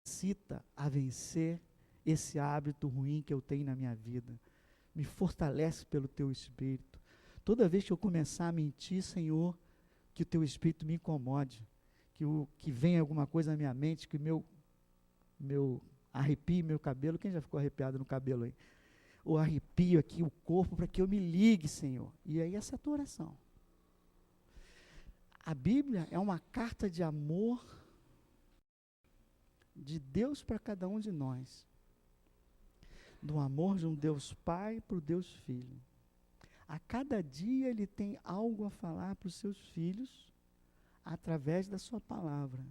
capacita a vencer esse hábito ruim que eu tenho na minha vida. Me fortalece pelo teu Espírito. Toda vez que eu começar a mentir, Senhor, que o teu Espírito me incomode, que venha alguma coisa na minha mente, que meu arrepie meu cabelo. Quem já ficou arrepiado no cabelo aí? Ou arrepio aqui o corpo para que eu me ligue, Senhor. E aí essa é a tua oração. A Bíblia é uma carta de amor de Deus para cada um de nós. Do amor de um Deus Pai para o Deus Filho. A cada dia Ele tem algo a falar para os seus filhos através da sua palavra.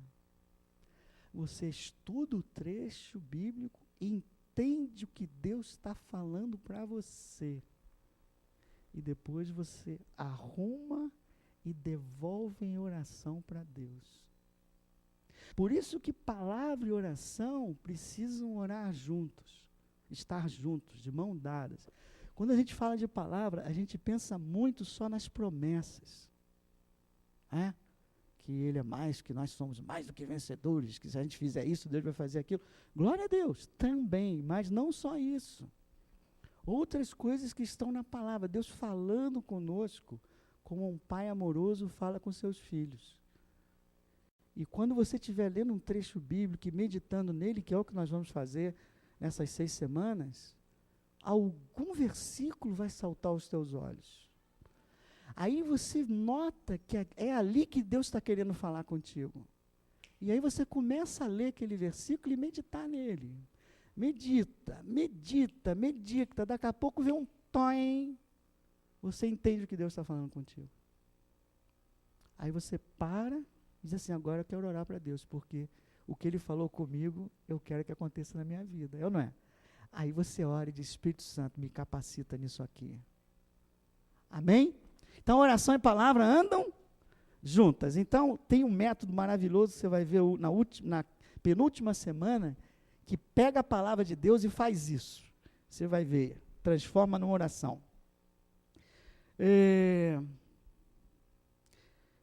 Você estuda o trecho bíblico e entende o que Deus está falando para você. E depois você arruma e devolve em oração para Deus. Por isso que palavra e oração precisam orar juntos, estar juntos, de mão dadas. Quando a gente fala de palavra, a gente pensa muito só nas promessas. Que Ele é mais, que nós somos mais do que vencedores, que se a gente fizer isso, Deus vai fazer aquilo. Glória a Deus, também, mas não só isso. Outras coisas que estão na palavra, Deus falando conosco, como um pai amoroso fala com seus filhos. E quando você estiver lendo um trecho bíblico e meditando nele, que é o que nós vamos fazer nessas 6 semanas, algum versículo vai saltar aos teus olhos. Aí você nota que é ali que Deus está querendo falar contigo. E aí você começa a ler aquele versículo e meditar nele. Medita, medita, medita. Daqui a pouco vem um toim. Você entende o que Deus está falando contigo. Aí você para e diz assim, agora eu quero orar para Deus, porque o que Ele falou comigo, eu quero que aconteça na minha vida. É ou não é? Aí você ora e diz, Espírito Santo, me capacita nisso aqui. Amém? Então, oração e palavra andam juntas. Então, tem um método maravilhoso, você vai ver na penúltima semana, que pega a palavra de Deus e faz isso. Você vai ver, transforma numa oração.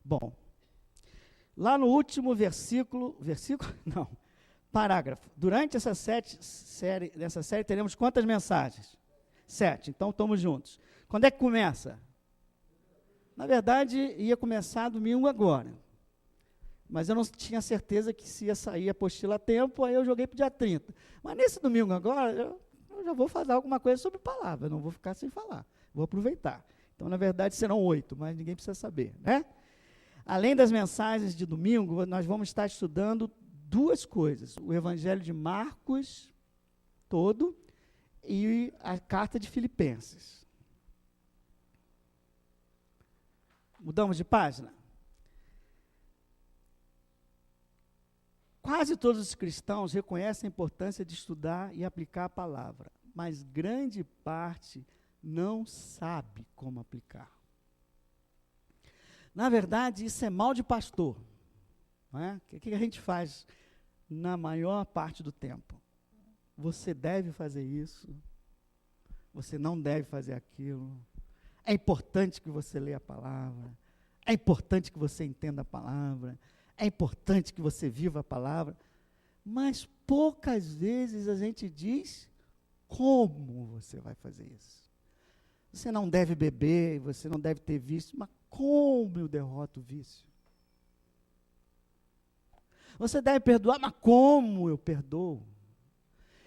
Bom, lá no último parágrafo. Durante essa série teremos quantas mensagens? 7, então estamos juntos. Quando é que começa? Na verdade, ia começar domingo agora. Mas eu não tinha certeza que se ia sair a apostila a tempo, aí eu joguei para o dia 30. Mas nesse domingo agora, eu já vou fazer alguma coisa sobre palavra, não vou ficar sem falar, vou aproveitar. Então, na verdade, serão 8, mas ninguém precisa saber, né? Além das mensagens de domingo, nós vamos estar estudando 2 coisas, o Evangelho de Marcos todo e a carta de Filipenses. Mudamos de página? Quase todos os cristãos reconhecem a importância de estudar e aplicar a palavra, mas grande parte não sabe como aplicar. Na verdade, isso é mal de pastor. Não é? O que a gente faz na maior parte do tempo? Você deve fazer isso, você não deve fazer aquilo. É importante que você leia a palavra, é importante que você entenda a palavra, é importante que você viva a palavra, mas poucas vezes a gente diz como você vai fazer isso. Você não deve beber, você não deve ter vício, mas como eu derroto o vício? Você deve perdoar, mas como eu perdoo?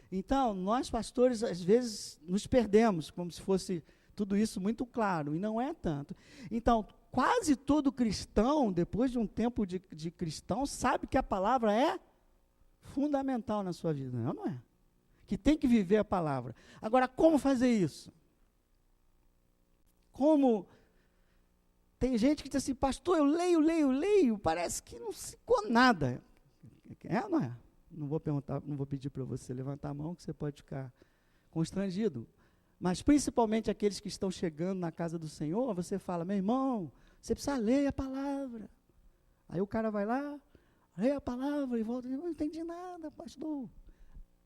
Então, nós pastores, às vezes, nos perdemos, como se fosse tudo isso muito claro, e não é tanto. Então, quase todo cristão, depois de um tempo de cristão, sabe que a palavra é fundamental na sua vida, não é? Que tem que viver a palavra. Agora, como fazer isso? Como? Tem gente que diz assim, pastor, eu leio, parece que não ficou nada. É ou não é? Não vou perguntar, não vou pedir para você levantar a mão, que você pode ficar constrangido. Mas principalmente aqueles que estão chegando na casa do Senhor, você fala, meu irmão, você precisa ler a palavra. Aí o cara vai lá, lê a palavra e volta, não entendi nada, pastor.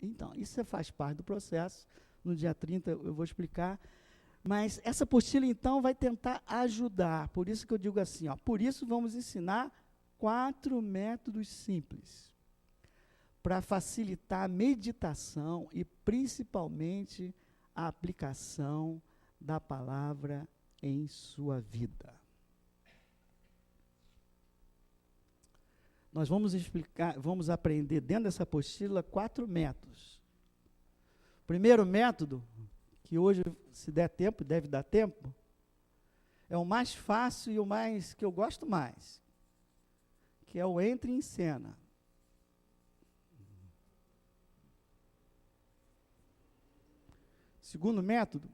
Então, isso faz parte do processo. No dia 30 eu vou explicar. Mas essa apostila, então, vai tentar ajudar. Por isso que eu digo assim, por isso vamos ensinar 4 métodos simples para facilitar a meditação e principalmente a aplicação da palavra em sua vida. Nós vamos aprender dentro dessa apostila 4 métodos. O primeiro método, que hoje, se der tempo, deve dar tempo, é o mais fácil e o mais que eu gosto mais, que é o entre em cena. Segundo método,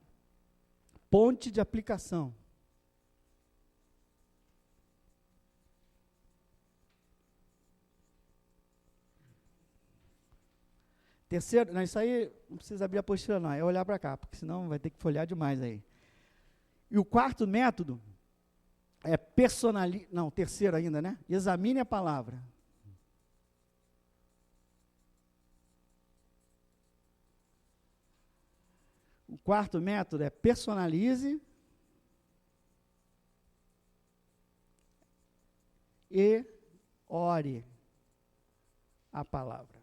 ponte de aplicação. Terceiro, não, isso aí não precisa abrir a apostila não, é olhar para cá, porque senão vai ter que folhear demais aí. E o quarto método é terceiro ainda, né? Examine a palavra. O quarto método é personalize e ore a palavra.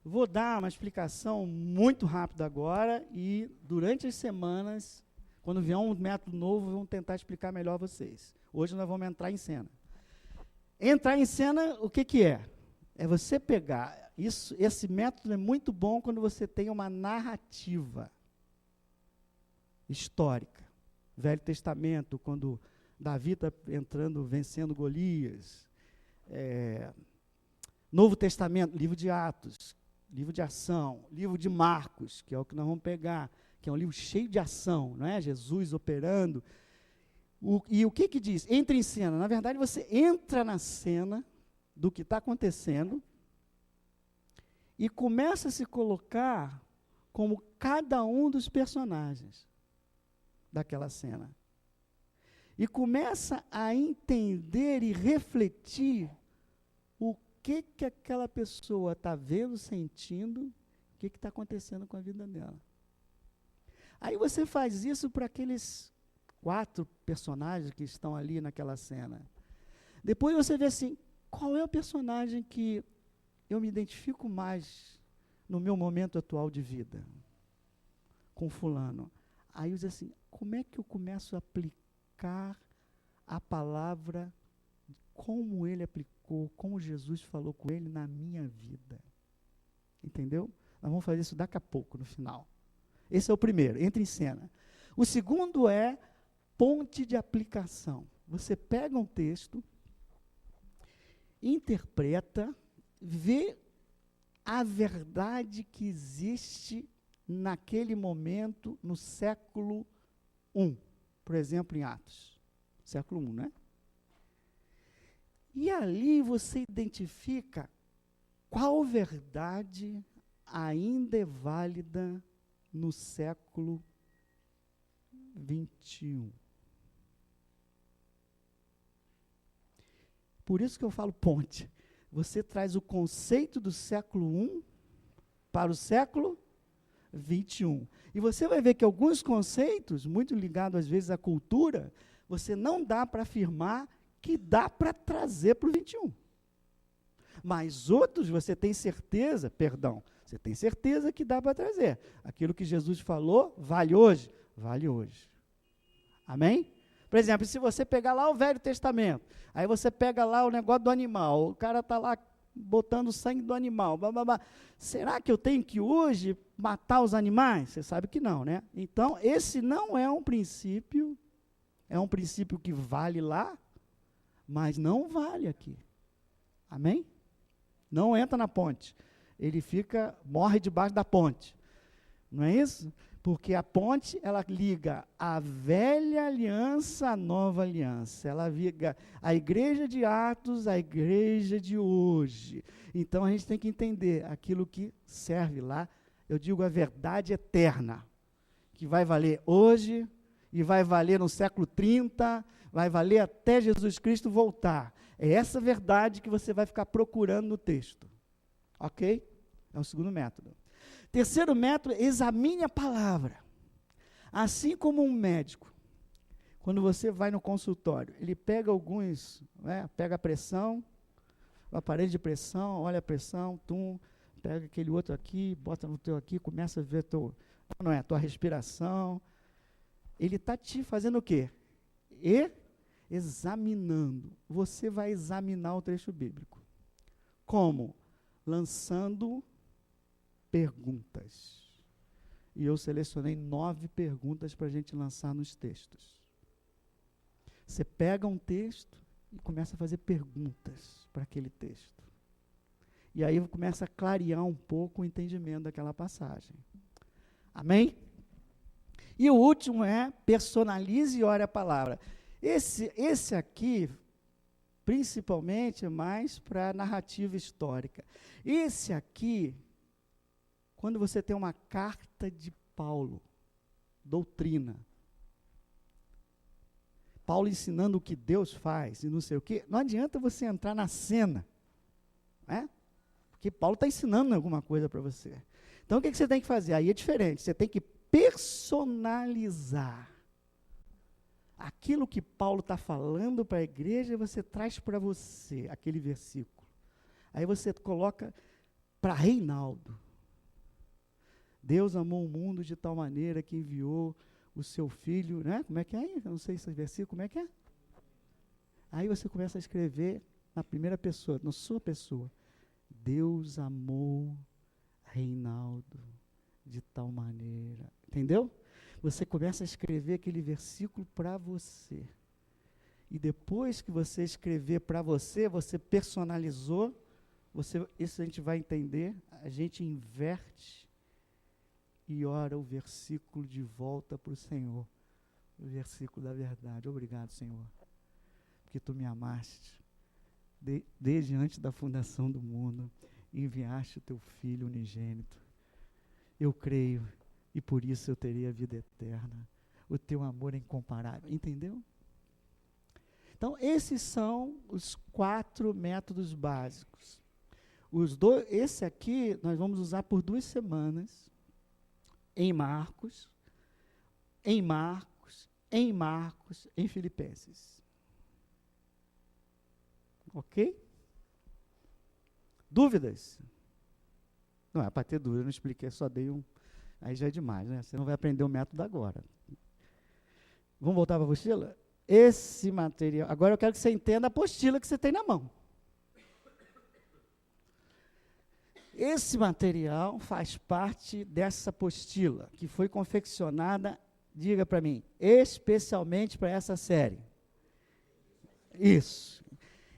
Vou dar uma explicação muito rápida agora e durante as semanas, quando vier um método novo, vamos tentar explicar melhor a vocês. Hoje nós vamos entrar em cena. Entrar em cena, o que é? É você pegar, esse método é muito bom quando você tem uma narrativa histórica. Velho Testamento, quando Davi está entrando, vencendo Golias. Novo Testamento, livro de Atos, livro de ação, livro de Marcos, que é o que nós vamos pegar, que é um livro cheio de ação, não é? Jesus operando. E o que diz? Entra em cena. Na verdade, você entra na cena do que está acontecendo e começa a se colocar como cada um dos personagens daquela cena. E começa a entender e refletir o que aquela pessoa está vendo, sentindo, o que está acontecendo com a vida dela. Aí você faz isso para aqueles 4 personagens que estão ali naquela cena. Depois você vê assim, qual é o personagem que eu me identifico mais no meu momento atual de vida? Com fulano. Aí eu digo assim, como é que eu começo a aplicar a palavra, como ele aplicou, como Jesus falou com ele na minha vida? Entendeu? Nós vamos fazer isso daqui a pouco, no final. Esse é o primeiro, entra em cena. O segundo é ponte de aplicação. Você pega um texto, interpreta, vê a verdade que existe naquele momento, no século I, por exemplo, em Atos. Século I, né? E ali você identifica qual verdade ainda é válida no século XXI. Por isso que eu falo ponte. Você traz o conceito do século I para o século XXI. E você vai ver que alguns conceitos, muito ligados às vezes à cultura, você não dá para afirmar que dá para trazer para o XXI. Mas outros você tem certeza que dá para trazer. Aquilo que Jesus falou, vale hoje? Vale hoje. Amém? Por exemplo, se você pegar lá o Velho Testamento, aí você pega lá o negócio do animal, o cara está lá botando o sangue do animal, blá, blá, blá. Será que eu tenho que hoje matar os animais? Você sabe que não, né? Então, esse não é um princípio que vale lá, mas não vale aqui. Amém? Não entra na ponte. Ele morre debaixo da ponte. Não é isso? Porque a ponte, ela liga a velha aliança à nova aliança. Ela liga a igreja de Atos à igreja de hoje. Então, a gente tem que entender aquilo que serve lá. Eu digo a verdade eterna, que vai valer hoje, e vai valer no século 30, vai valer até Jesus Cristo voltar. É essa verdade que você vai ficar procurando no texto. Ok? É o segundo método. Terceiro método, examine a palavra. Assim como um médico, quando você vai no consultório, ele pega pega a pressão, o aparelho de pressão, olha a pressão, pega aquele outro aqui, bota no teu aqui, começa a ver tua respiração. Ele está te fazendo o quê? Examinando. Você vai examinar o trecho bíblico. Como? Lançando perguntas. E eu selecionei 9 perguntas para a gente lançar nos textos. Você pega um texto e começa a fazer perguntas para aquele texto. E aí começa a clarear um pouco o entendimento daquela passagem. Amém? E o último é personalize e ore a palavra. Esse aqui, principalmente, é mais para narrativa histórica. Esse aqui, quando você tem uma carta de Paulo, doutrina, Paulo ensinando o que Deus faz e não sei o quê, não adianta você entrar na cena, né? Porque Paulo está ensinando alguma coisa para você. Então, o que você tem que fazer? Aí é diferente, você tem que personalizar. Aquilo que Paulo está falando para a igreja, você traz para você, aquele versículo. Aí você coloca para Reinaldo. Deus amou o mundo de tal maneira que enviou o seu filho, né? Como é que é? Eu não sei esse versículo, como é que é? Aí você começa a escrever na primeira pessoa, na sua pessoa. Deus amou Reinaldo de tal maneira. Entendeu? Você começa a escrever aquele versículo para você. E depois que você escrever para você, você personalizou, isso a gente vai entender, a gente inverte e ora o versículo de volta para o Senhor. O versículo da verdade. Obrigado, Senhor, porque Tu me amaste desde antes da fundação do mundo, enviaste o Teu Filho unigênito. Eu creio, e por isso eu teria a vida eterna. O Teu amor é incomparável. Entendeu? Então, esses são os 4 métodos básicos. Esse aqui nós vamos usar por 2 semanas, em Marcos, em Filipenses. Ok? Dúvidas? Não é para ter dúvida, eu não expliquei, só dei um. Aí já é demais, né? Você não vai aprender o método agora. Vamos voltar para a apostila? Esse material. Agora eu quero que você entenda a apostila que você tem na mão. Esse material faz parte dessa apostila, que foi confeccionada, diga para mim, especialmente para essa série. Isso.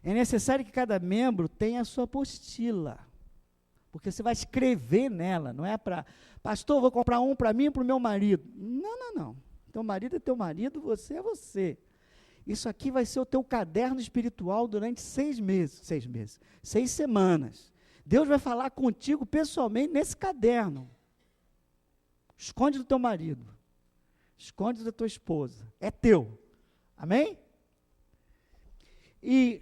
É necessário que cada membro tenha a sua apostila, porque você vai escrever nela, não é para, pastor, vou comprar um para mim e para o meu marido. Não. Teu marido é teu marido, você é você. Isso aqui vai ser o teu caderno espiritual durante 6 semanas. Deus vai falar contigo pessoalmente nesse caderno. Esconde do teu marido. Esconde da tua esposa. É teu. Amém? E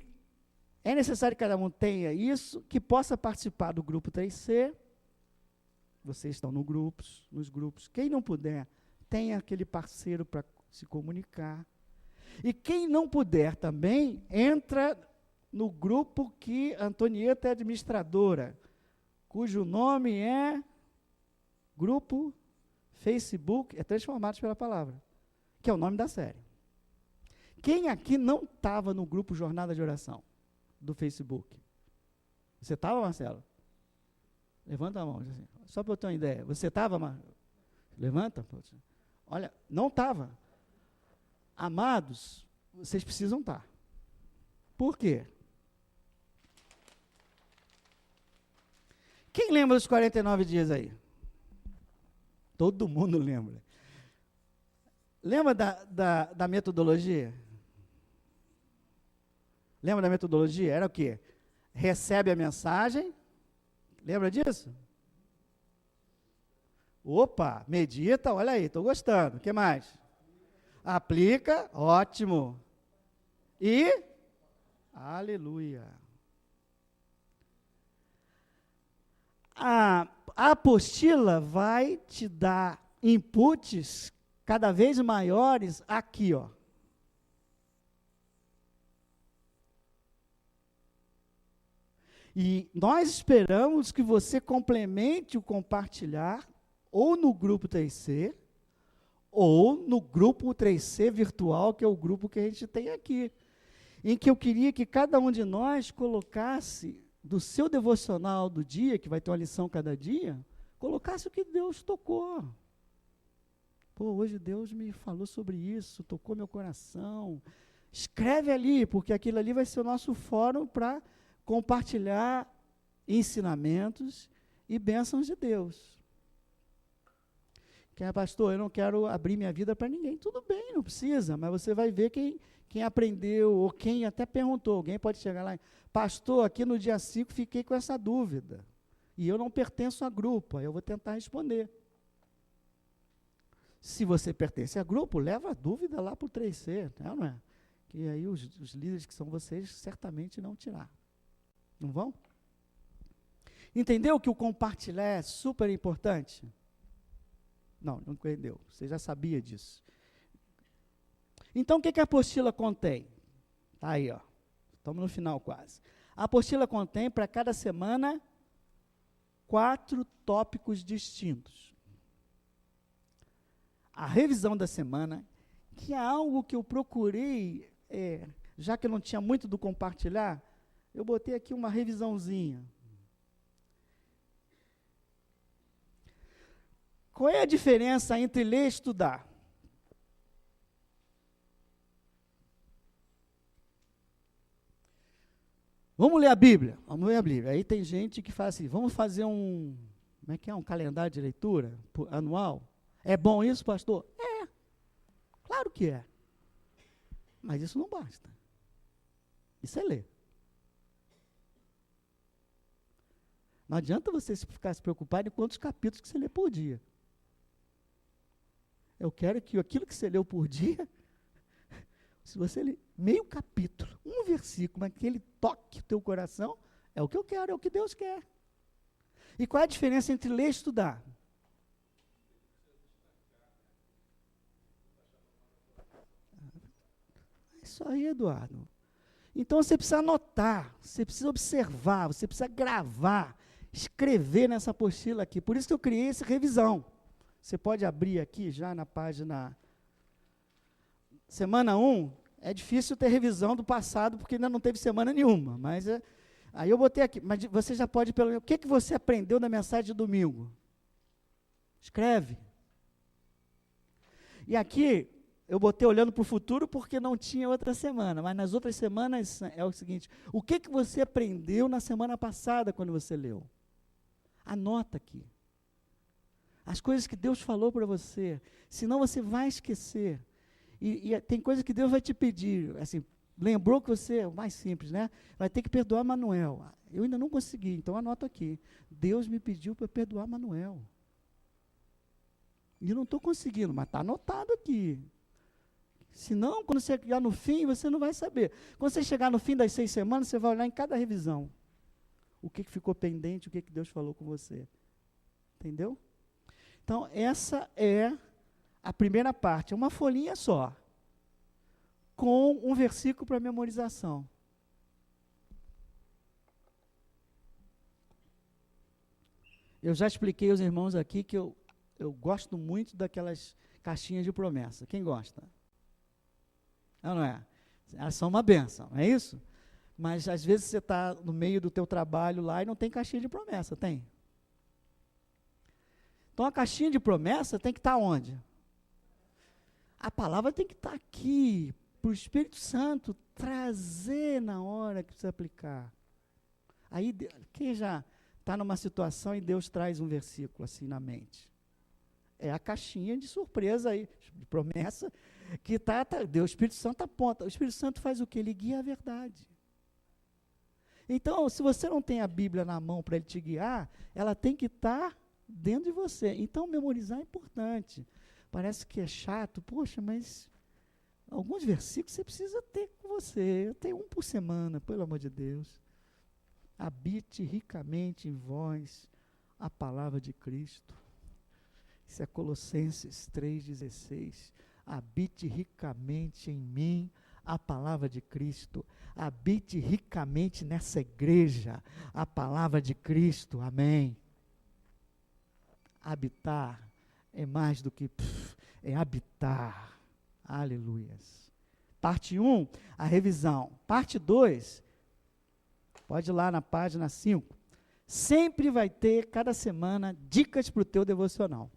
é necessário que cada um tenha isso, que possa participar do grupo 3C. Vocês estão nos grupos. Quem não puder, tenha aquele parceiro para se comunicar. E quem não puder também, entra no grupo que a Antonieta é administradora, cujo nome é Grupo Facebook, é Transformados pela Palavra, que é o nome da série. Quem aqui não estava no grupo Jornada de Oração do Facebook? Você estava, Marcelo? Levanta a mão, assim, só para eu ter uma ideia. Você estava, Marcelo? Levanta. Olha, não estava. Amados, vocês precisam estar. Por quê? Quem lembra dos 49 dias aí? Todo mundo lembra. Lembra da metodologia? Lembra da metodologia? Era o quê? Recebe a mensagem. Lembra disso? Opa, medita, olha aí, estou gostando. O que mais? Aplica, ótimo. E, aleluia. A apostila vai te dar inputs cada vez maiores aqui, ó. E nós esperamos que você complemente o compartilhar ou no grupo 3C, ou no grupo 3C virtual, que é o grupo que a gente tem aqui, em que eu queria que cada um de nós colocasse do seu devocional do dia, que vai ter uma lição cada dia, colocasse o que Deus tocou. Pô, hoje Deus me falou sobre isso, tocou meu coração. Escreve ali, porque aquilo ali vai ser o nosso fórum para compartilhar ensinamentos e bênçãos de Deus. Quem é pastor, eu não quero abrir minha vida para ninguém. Tudo bem, não precisa, mas você vai ver quem aprendeu, ou quem até perguntou. Alguém pode chegar lá, pastor, aqui no dia 5 fiquei com essa dúvida, e eu não pertenço a grupo, aí eu vou tentar responder. Se você pertence a grupo, leva a dúvida lá para o 3C, não é? Que aí os líderes que são vocês certamente não tirar. Não vão? Entendeu que o compartilhar é super importante? Não entendeu. Você já sabia disso. Então, o que a apostila contém? Tá aí, ó. Estamos no final quase. A apostila contém, para cada semana, 4 tópicos distintos. A revisão da semana, que é algo que eu procurei, já que eu não tinha muito do compartilhar, eu botei aqui uma revisãozinha. Qual é a diferença entre ler e estudar? Vamos ler a Bíblia? Vamos ler a Bíblia. Aí tem gente que fala assim, vamos fazer um calendário de leitura anual? É bom isso, pastor? É, claro que é. Mas isso não basta. Isso é ler. Não adianta você ficar se preocupado em quantos capítulos que você lê por dia. Eu quero que aquilo que você leu por dia, se você ler meio capítulo, um versículo, mas que ele toque o teu coração, é o que eu quero, é o que Deus quer. E qual é a diferença entre ler e estudar? É isso aí, Eduardo. Então você precisa anotar, você precisa observar, você precisa gravar, escrever nessa apostila aqui. Por isso que eu criei essa revisão. Você pode abrir aqui já na página. Semana 1, é difícil ter revisão do passado, porque ainda não teve semana nenhuma. Mas aí eu botei aqui, mas você já pode, o que você aprendeu na mensagem de domingo? Escreve. E aqui, eu botei olhando para o futuro, porque não tinha outra semana. Mas nas outras semanas é o seguinte, o que você aprendeu na semana passada, quando você leu? Anota aqui. As coisas que Deus falou para você, senão você vai esquecer. E tem coisas que Deus vai te pedir, assim, lembrou que você, o mais simples, né? Vai ter que perdoar Manuel. Eu ainda não consegui, então anota aqui. Deus me pediu para perdoar Manuel. E eu não estou conseguindo, mas está anotado aqui. Senão, quando você chegar no fim, você não vai saber. Quando você chegar no fim das 6 semanas, você vai olhar em cada revisão. O que ficou pendente, o que Deus falou com você. Entendeu? Então, essa é a primeira parte, é uma folhinha só, com um versículo para memorização. Eu já expliquei aos irmãos aqui que eu gosto muito daquelas caixinhas de promessa. Quem gosta? Não é? Elas são uma bênção, não é isso? Mas às vezes você está no meio do teu trabalho lá e não tem caixinha de promessa, tem? Então a caixinha de promessa tem que estar onde? A palavra tem que estar aqui, para o Espírito Santo trazer na hora que precisa aplicar. Aí, quem já está numa situação e Deus traz um versículo assim na mente? É a caixinha de surpresa aí, de promessa, que Deus, o Espírito Santo aponta. O Espírito Santo faz o quê? Ele guia a verdade. Então, se você não tem a Bíblia na mão para ele te guiar, ela tem que estar dentro de você. Então, memorizar é importante. Parece que é chato, poxa, mas alguns versículos você precisa ter com você. Eu tenho um por semana, pelo amor de Deus. Habite ricamente em vós a palavra de Cristo. Isso é Colossenses 3,16. Habite ricamente em mim a palavra de Cristo. Habite ricamente nessa igreja a palavra de Cristo. Amém. Habitar é mais do que é habitar. Aleluias. Parte 1, a revisão. Parte 2, pode ir lá na página 5. Sempre vai ter, cada semana, dicas para o teu devocional.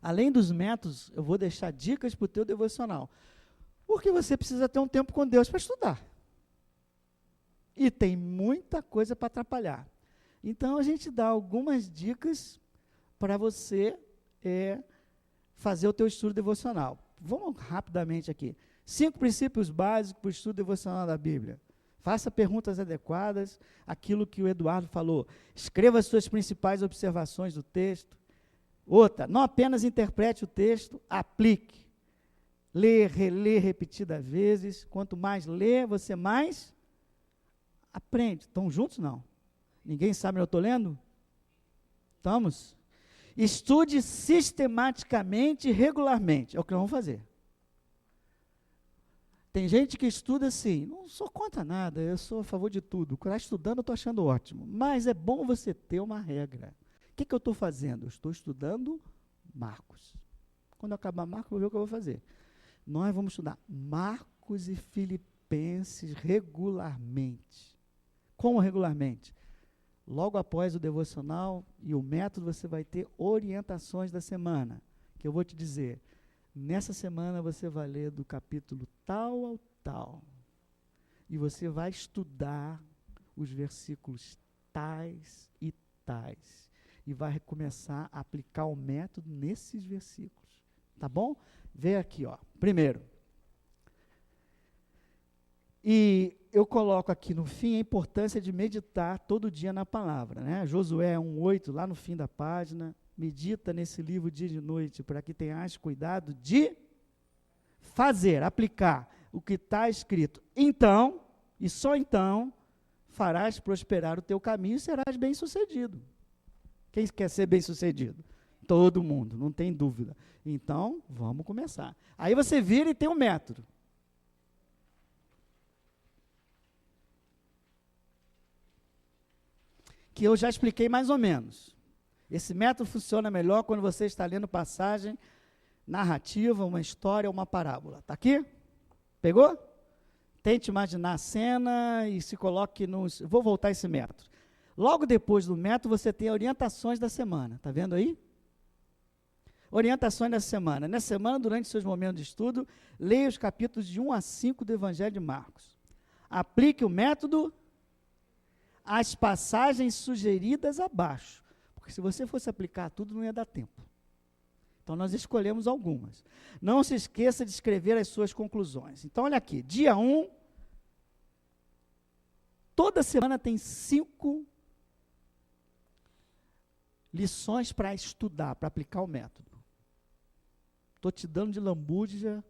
Além dos métodos, eu vou deixar dicas para o teu devocional. Porque você precisa ter um tempo com Deus para estudar. E tem muita coisa para atrapalhar. Então, a gente dá algumas dicas para você fazer o teu estudo devocional. Vamos rapidamente aqui. 5 princípios básicos para o estudo devocional da Bíblia. Faça perguntas adequadas, aquilo que o Eduardo falou. Escreva as suas principais observações do texto. Outra, não apenas interprete o texto, aplique. Lê, relê repetidas vezes. Quanto mais lê, você mais aprende. Estão juntos? Não. Ninguém sabe onde eu estou lendo? Estamos? Estude sistematicamente e regularmente. É o que nós vamos fazer. Tem gente que estuda assim, não sou contra nada, eu sou a favor de tudo. Quando está estudando, eu estou achando ótimo. Mas é bom você ter uma regra. O que eu estou fazendo? Eu estou estudando Marcos. Quando eu acabar Marcos, eu vou ver o que eu vou fazer. Nós vamos estudar Marcos e Filipenses regularmente. Como regularmente? Logo após o devocional e o método, você vai ter orientações da semana, que eu vou te dizer. Nessa semana você vai ler do capítulo tal ao tal. E você vai estudar os versículos tais e tais. E vai começar a aplicar o método nesses versículos. Tá bom? Vê aqui, ó. Primeiro. E eu coloco aqui no fim a importância de meditar todo dia na palavra, né? Josué 1:8, lá no fim da página. Medita nesse livro dia e noite, para que tenhas cuidado de fazer, aplicar o que está escrito. Então, e só então, farás prosperar o teu caminho e serás bem-sucedido. Quem quer ser bem-sucedido? Todo mundo, não tem dúvida. Então, vamos começar. Aí você vira e tem um método. Que eu já expliquei mais ou menos. Esse método funciona melhor quando você está lendo passagem, narrativa, uma história, uma parábola. Está aqui? Pegou? Tente imaginar a cena e se coloque nos... Vou voltar a esse método. Logo depois do método, você tem orientações da semana. Está vendo aí? Orientações da semana. Nessa semana, durante seus momentos de estudo, leia os capítulos de 1 a 5 do Evangelho de Marcos. Aplique o método às passagens sugeridas abaixo. Porque se você fosse aplicar tudo, não ia dar tempo. Então, nós escolhemos algumas. Não se esqueça de escrever as suas conclusões. Então, olha aqui. Dia 1, toda semana tem 5 lições para estudar, para aplicar o método. Estou te dando de lambuja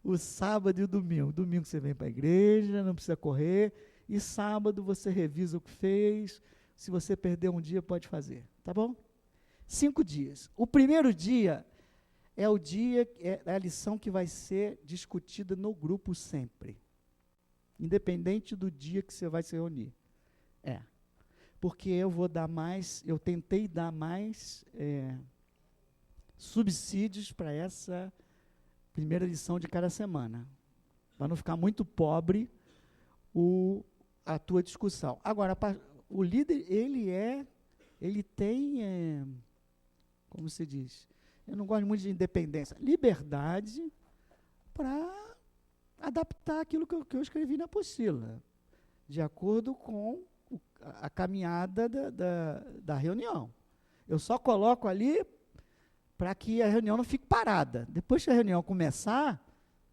o sábado e o domingo. Domingo você vem para a igreja, não precisa correr. E sábado você revisa o que fez. Se você perder um dia, pode fazer. Tá bom? 5 dias. O primeiro dia é a lição que vai ser discutida no grupo sempre. Independente do dia que você vai se reunir. Porque eu tentei dar mais subsídios para essa primeira lição de cada semana. Para não ficar muito pobre a tua discussão. Agora, o líder, ele tem, como se diz, eu não gosto muito de independência, liberdade para adaptar aquilo que eu escrevi na apostila, de acordo com a caminhada da reunião. Eu só coloco ali para que a reunião não fique parada. Depois que a reunião começar,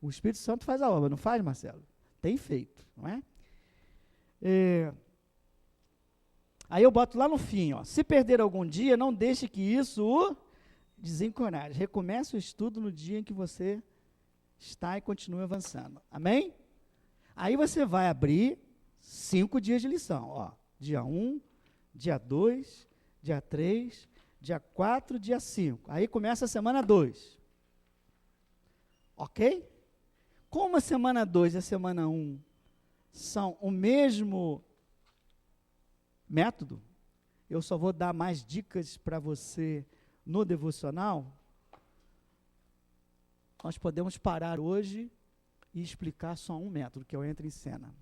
o Espírito Santo faz a obra, não faz, Marcelo? Tem feito, não é? Aí eu boto lá no fim, ó, se perder algum dia, não deixe que isso o desencoraje. Recomece o estudo no dia em que você está e continue avançando. Amém? Aí você vai abrir 5 dias de lição. Ó, dia 1, dia 2, dia 3, dia 4, dia 5. Aí começa a semana 2. Ok? Como a semana 2 e a semana 1 são o mesmo método, eu só vou dar mais dicas para você no devocional. Nós podemos parar hoje e explicar só um método, que é o Entra em Cena.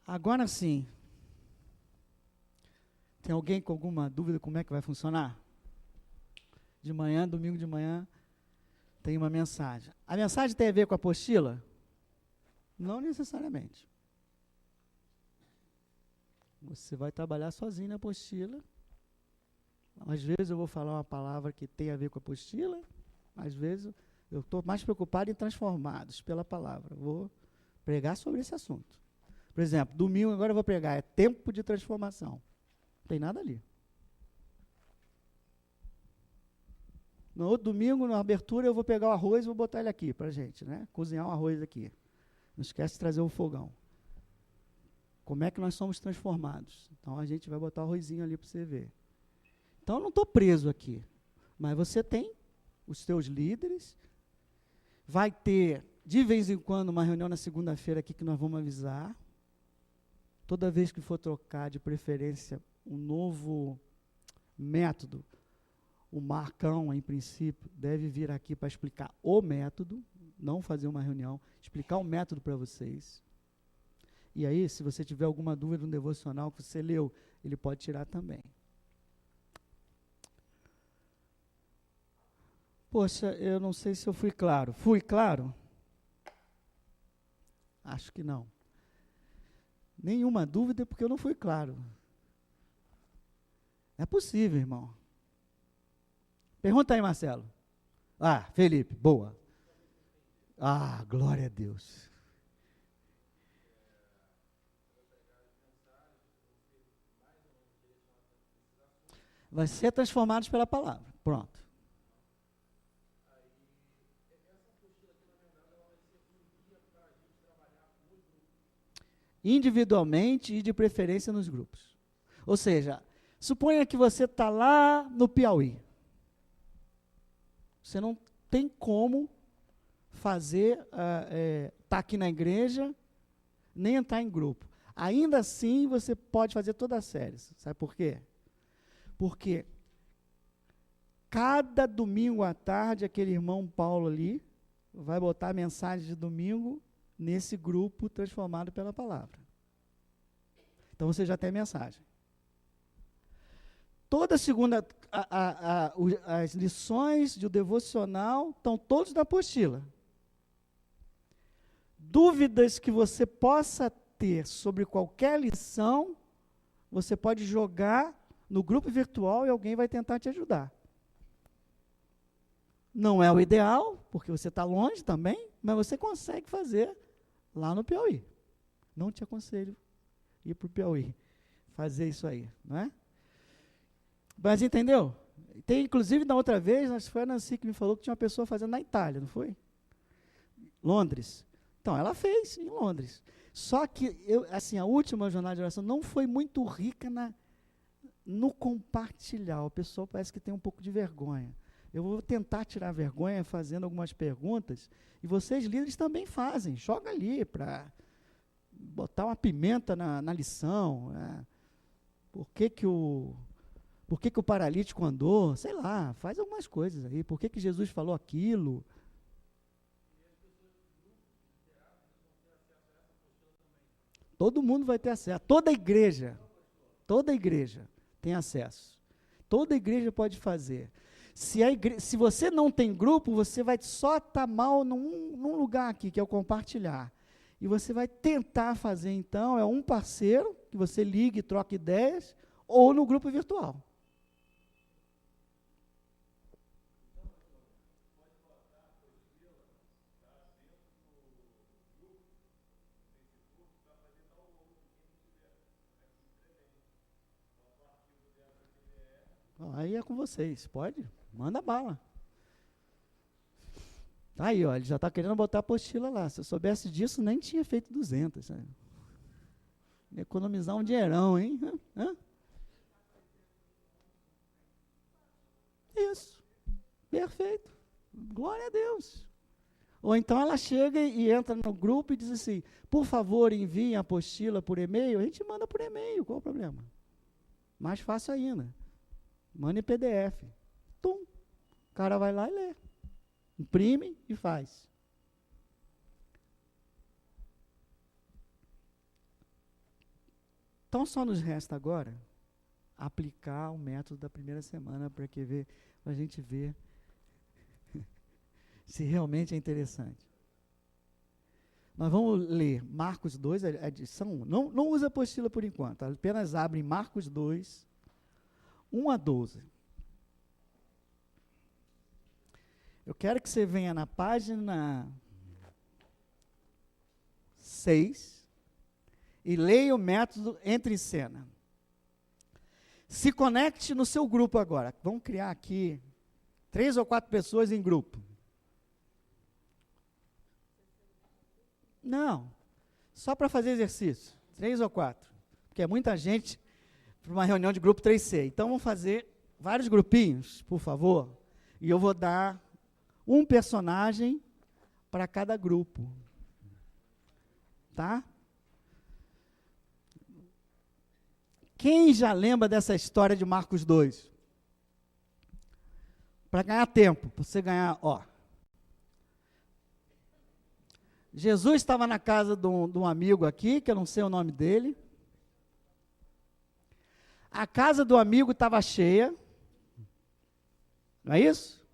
Agora sim, tem alguém com alguma dúvida como é que vai funcionar? De manhã, domingo de manhã, tem uma mensagem. A mensagem tem a ver com a apostila? Não necessariamente. Você vai trabalhar sozinho na apostila. Às vezes eu vou falar uma palavra que tem a ver com a apostila, às vezes eu estou mais preocupado em transformados pela palavra. Vou pregar sobre esse assunto. Por exemplo, domingo agora eu vou pregar, é tempo de transformação. Não tem nada ali. No outro domingo, na abertura, eu vou pegar o arroz e vou botar ele aqui para a gente, né? Cozinhar o arroz aqui. Não esquece de trazer o fogão. Como é que nós somos transformados? Então a gente vai botar o arrozinho ali para você ver. Então eu não estou preso aqui. Mas você tem os seus líderes. Vai ter, de vez em quando, uma reunião na segunda-feira aqui que nós vamos avisar. Toda vez que for trocar, de preferência, um novo método, o Marcão, em princípio, deve vir aqui para explicar o método, não fazer uma reunião, explicar o método para vocês. E aí, se você tiver alguma dúvida no devocional que você leu, ele pode tirar também. Poxa, eu não sei se eu fui claro. Fui claro? Acho que não. Nenhuma dúvida porque eu não fui claro. É possível, irmão. Pergunta aí, Marcelo. Ah, Felipe, boa. Ah, glória a Deus. Vai ser transformados pela palavra. Pronto. Individualmente e de preferência nos grupos. Ou seja, suponha que você está lá no Piauí. Você não tem como fazer, tá aqui na igreja, nem entrar em grupo. Ainda assim, você pode fazer toda a série. Sabe por quê? Porque cada domingo à tarde, aquele irmão Paulo ali vai botar a mensagem de domingo nesse grupo transformado pela palavra. Então você já tem a mensagem. Toda segunda, as lições do devocional estão todos na apostila. Dúvidas que você possa ter sobre qualquer lição, você pode jogar no grupo virtual e alguém vai tentar te ajudar. Não é o ideal, porque você está longe também, mas você consegue fazer lá no Piauí. Não te aconselho ir para o Piauí fazer isso aí, não é? Mas entendeu? Tem, inclusive, na outra vez, acho que foi a Nancy que me falou que tinha uma pessoa fazendo na Itália, não foi? Londres. Então, ela fez em Londres. Só que, a última jornada de oração não foi muito rica no compartilhar. O pessoal parece que tem um pouco de vergonha. Eu vou tentar tirar a vergonha fazendo algumas perguntas, e vocês, líderes, também fazem. Joga ali para botar uma pimenta na lição. Por que o paralítico andou? Sei lá, faz algumas coisas aí. Por que Jesus falou aquilo? Todo mundo vai ter acesso. Toda igreja tem acesso. Toda igreja pode fazer. Se você não tem grupo, você vai só estar mal num lugar aqui, que é o compartilhar. E você vai tentar fazer, então, um parceiro, que você ligue e troque ideias, ou no grupo virtual. Aí é com vocês, pode? Manda bala. Aí, ó, ele já está querendo botar a apostila lá. Se eu soubesse disso, nem tinha feito 200. Sabe? Economizar um dinheirão, hein? Isso. Perfeito. Glória a Deus. Ou então ela chega e entra no grupo e diz assim, por favor, enviem a apostila por e-mail. A gente manda por e-mail, qual o problema? Mais fácil ainda. Manda em PDF. Tum. O cara vai lá e lê. Imprime e faz. Então só nos resta agora aplicar o método da primeira semana para a gente ver se realmente é interessante. Nós vamos ler Marcos 2, a edição 1. Não usa apostila por enquanto, apenas abre Marcos 2, 1 a 12. Eu quero que você venha na página 6 e leia o método Entre em Cena. Se conecte no seu grupo agora. Vamos criar aqui 3 ou 4 pessoas em grupo. Não, só para fazer exercício. 3 ou 4. Porque é muita gente para uma reunião de grupo 3C. Então vamos fazer vários grupinhos, por favor. E eu vou dar um personagem para cada grupo. Tá? Quem já lembra dessa história de Marcos 2? Para ganhar tempo, para você ganhar, Jesus estava na casa de um amigo aqui, que eu não sei o nome dele. A casa do amigo estava cheia. Não é isso?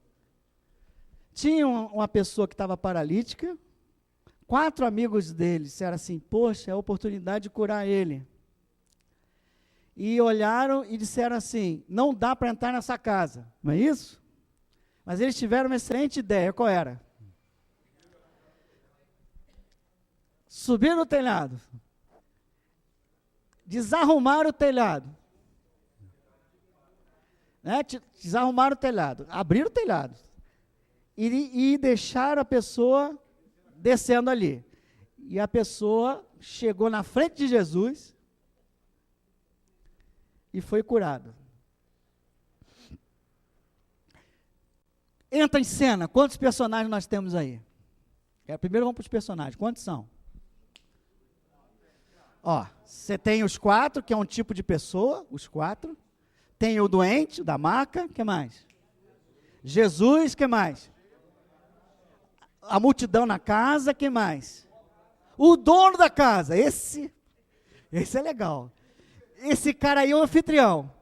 Tinha uma pessoa que estava paralítica. 4 amigos dele disseram assim, poxa, é a oportunidade de curar ele. E olharam e disseram assim, não dá para entrar nessa casa, não é isso? Mas eles tiveram uma excelente ideia, qual era? Subir no telhado, desarrumar o telhado, né? Desarrumar o telhado, abrir o telhado, e deixar a pessoa descendo ali. E a pessoa chegou na frente de Jesus, e foi curado. Entra em cena. Quantos personagens nós temos aí? Primeiro vamos para os personagens. Quantos são? Você tem os 4, que é um tipo de pessoa, os 4. Tem o doente, da maca, que mais? Jesus, que mais? A multidão na casa, que mais? O dono da casa, esse é legal. Esse cara aí é o anfitrião.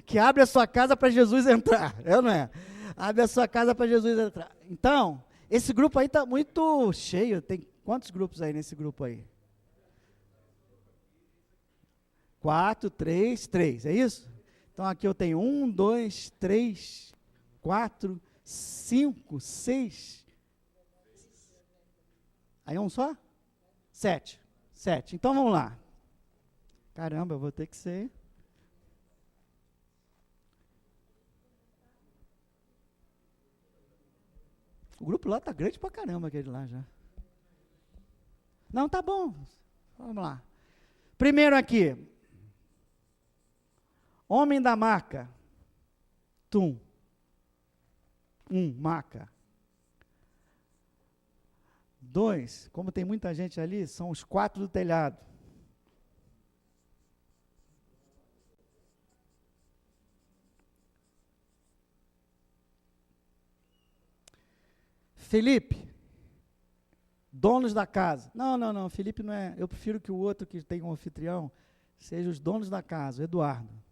Que abre a sua casa para Jesus entrar. É ou não é? Abre a sua casa para Jesus entrar. Então, esse grupo aí está muito cheio. Tem quantos grupos aí nesse grupo aí? 4, 3, 3. É isso? Então, aqui eu tenho 1, 2, 3, 4, 5, 6. Aí um só? 7. Então, vamos lá. Caramba, eu vou ter que ser. O grupo lá tá grande pra caramba, aquele lá já. Não, tá bom. Vamos lá. Primeiro aqui. Homem da maca. Tum. 1, maca. 2, como tem muita gente ali, são os 4 do telhado. Felipe, donos da casa. Não, Felipe não é. Eu prefiro que o outro que tem um anfitrião seja os donos da casa, o Eduardo.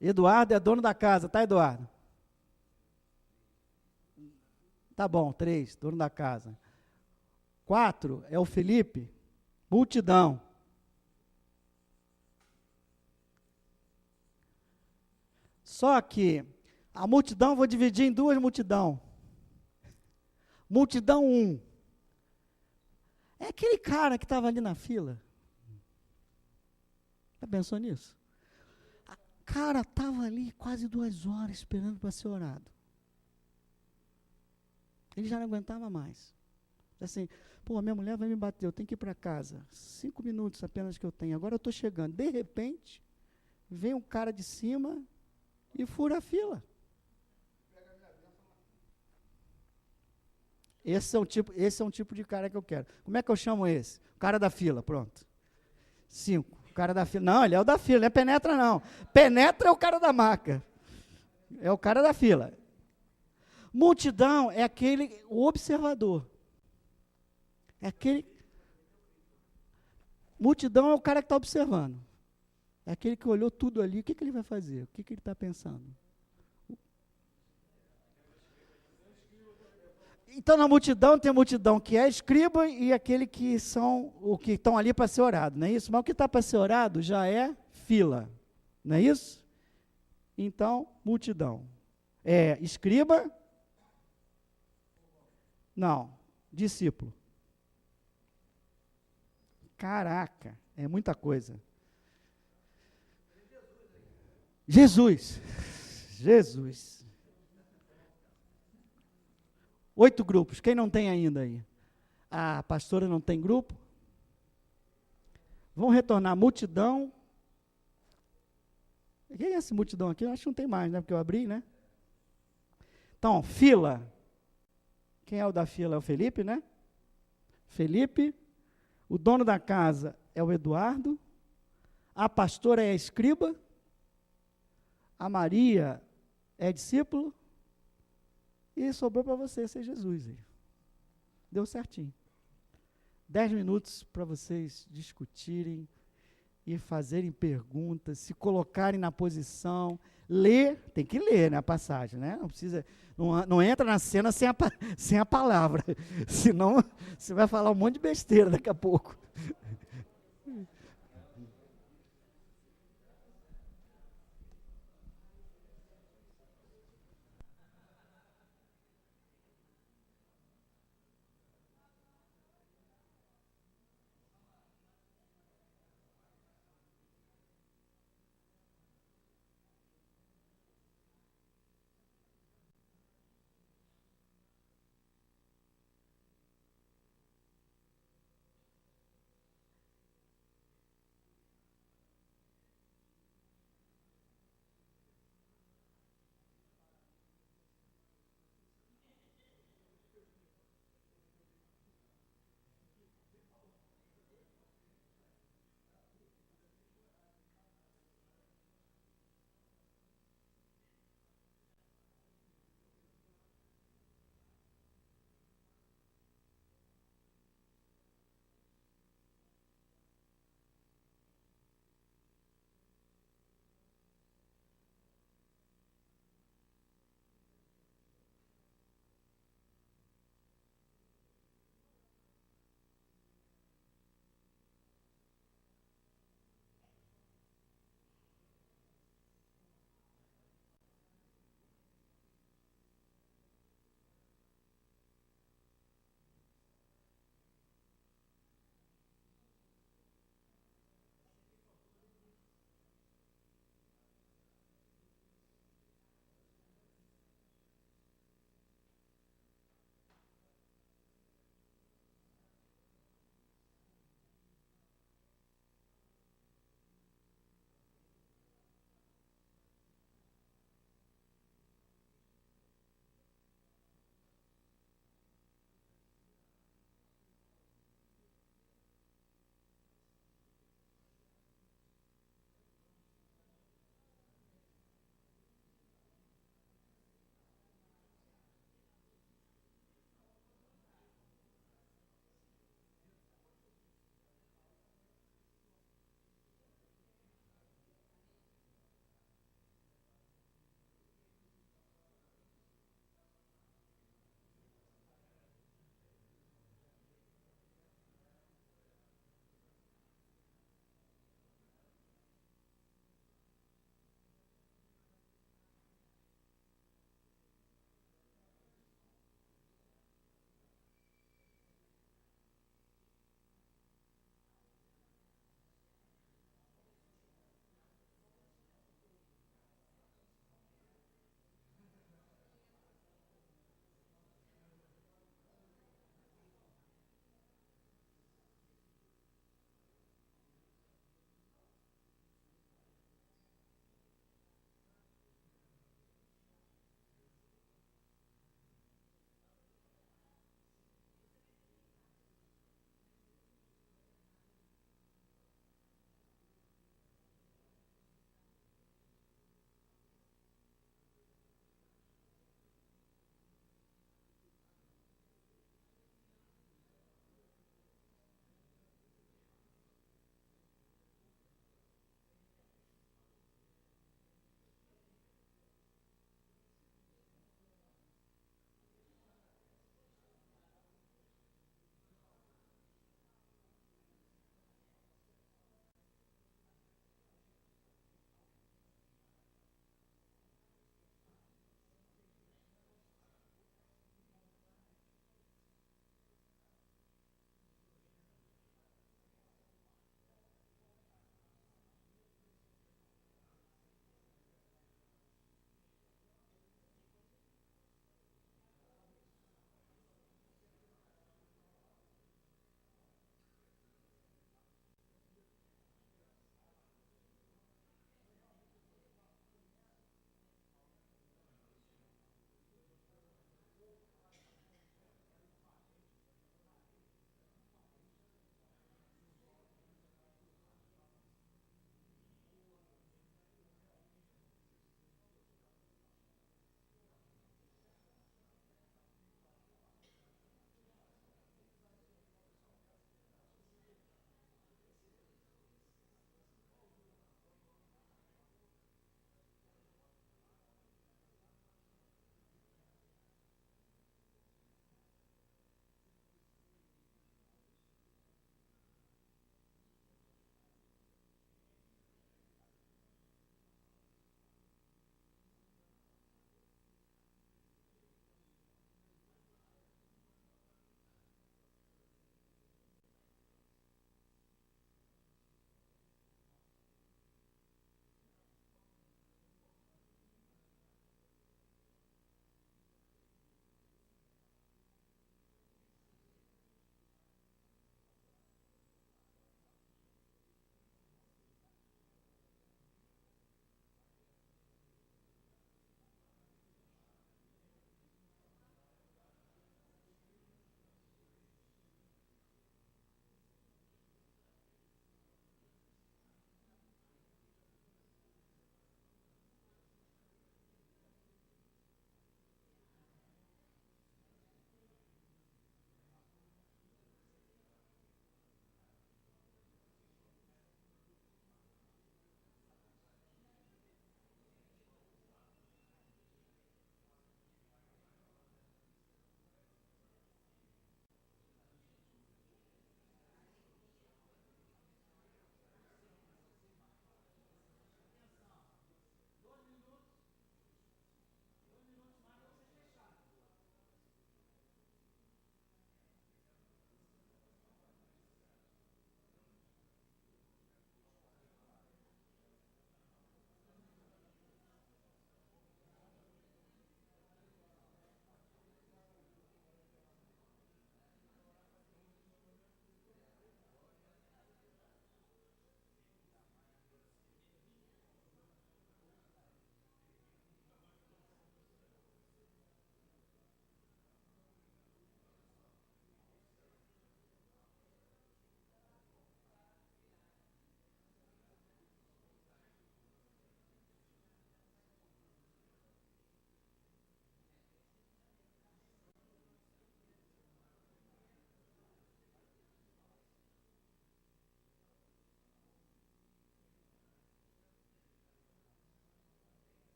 Eduardo é dono da casa, tá, Eduardo? Tá bom, 3, dono da casa. 4 é o Felipe, multidão. Só que a multidão eu vou dividir em 2 multidões. Multidão 1. É aquele cara que estava ali na fila. Já pensou nisso? O cara estava ali quase 2 horas esperando para ser orado. Ele já não aguentava mais. Assim, pô, minha mulher vai me bater, eu tenho que ir para casa. 5 minutos apenas que eu tenho. Agora eu estou chegando. De repente, vem um cara de cima e fura a fila. Esse é um tipo de cara que eu quero. Como é que eu chamo esse? O cara da fila, pronto. 5. O cara da fila. Não, ele é o da fila, não é penetra, não. Penetra é o cara da maca. É o cara da fila. Multidão é o observador. É aquele. Multidão é o cara que está observando. É aquele que olhou tudo ali. O que ele vai fazer? O que ele está pensando? Então, na multidão, tem a multidão que é escriba e aquele que são o que estão ali para ser orado, não é isso? Mas o que está para ser orado já é fila, não é isso? Então, multidão. É escriba? Não, discípulo. Caraca, é muita coisa. Jesus. 8 grupos. Quem não tem ainda aí? A pastora não tem grupo? Vão retornar multidão. Quem é essa multidão aqui? Eu acho que não tem mais, né? Porque eu abri, né? Então, fila. Quem é o da fila? É o Felipe, né? Felipe. O dono da casa é o Eduardo. A pastora é a escriba. A Maria é discípulo. E sobrou para você ser Jesus aí. Deu certinho. 10 minutos para vocês discutirem e fazerem perguntas, se colocarem na posição, ler, tem que ler, né, a passagem, né? Não precisa, não entra na cena sem a palavra, senão você vai falar um monte de besteira daqui a pouco.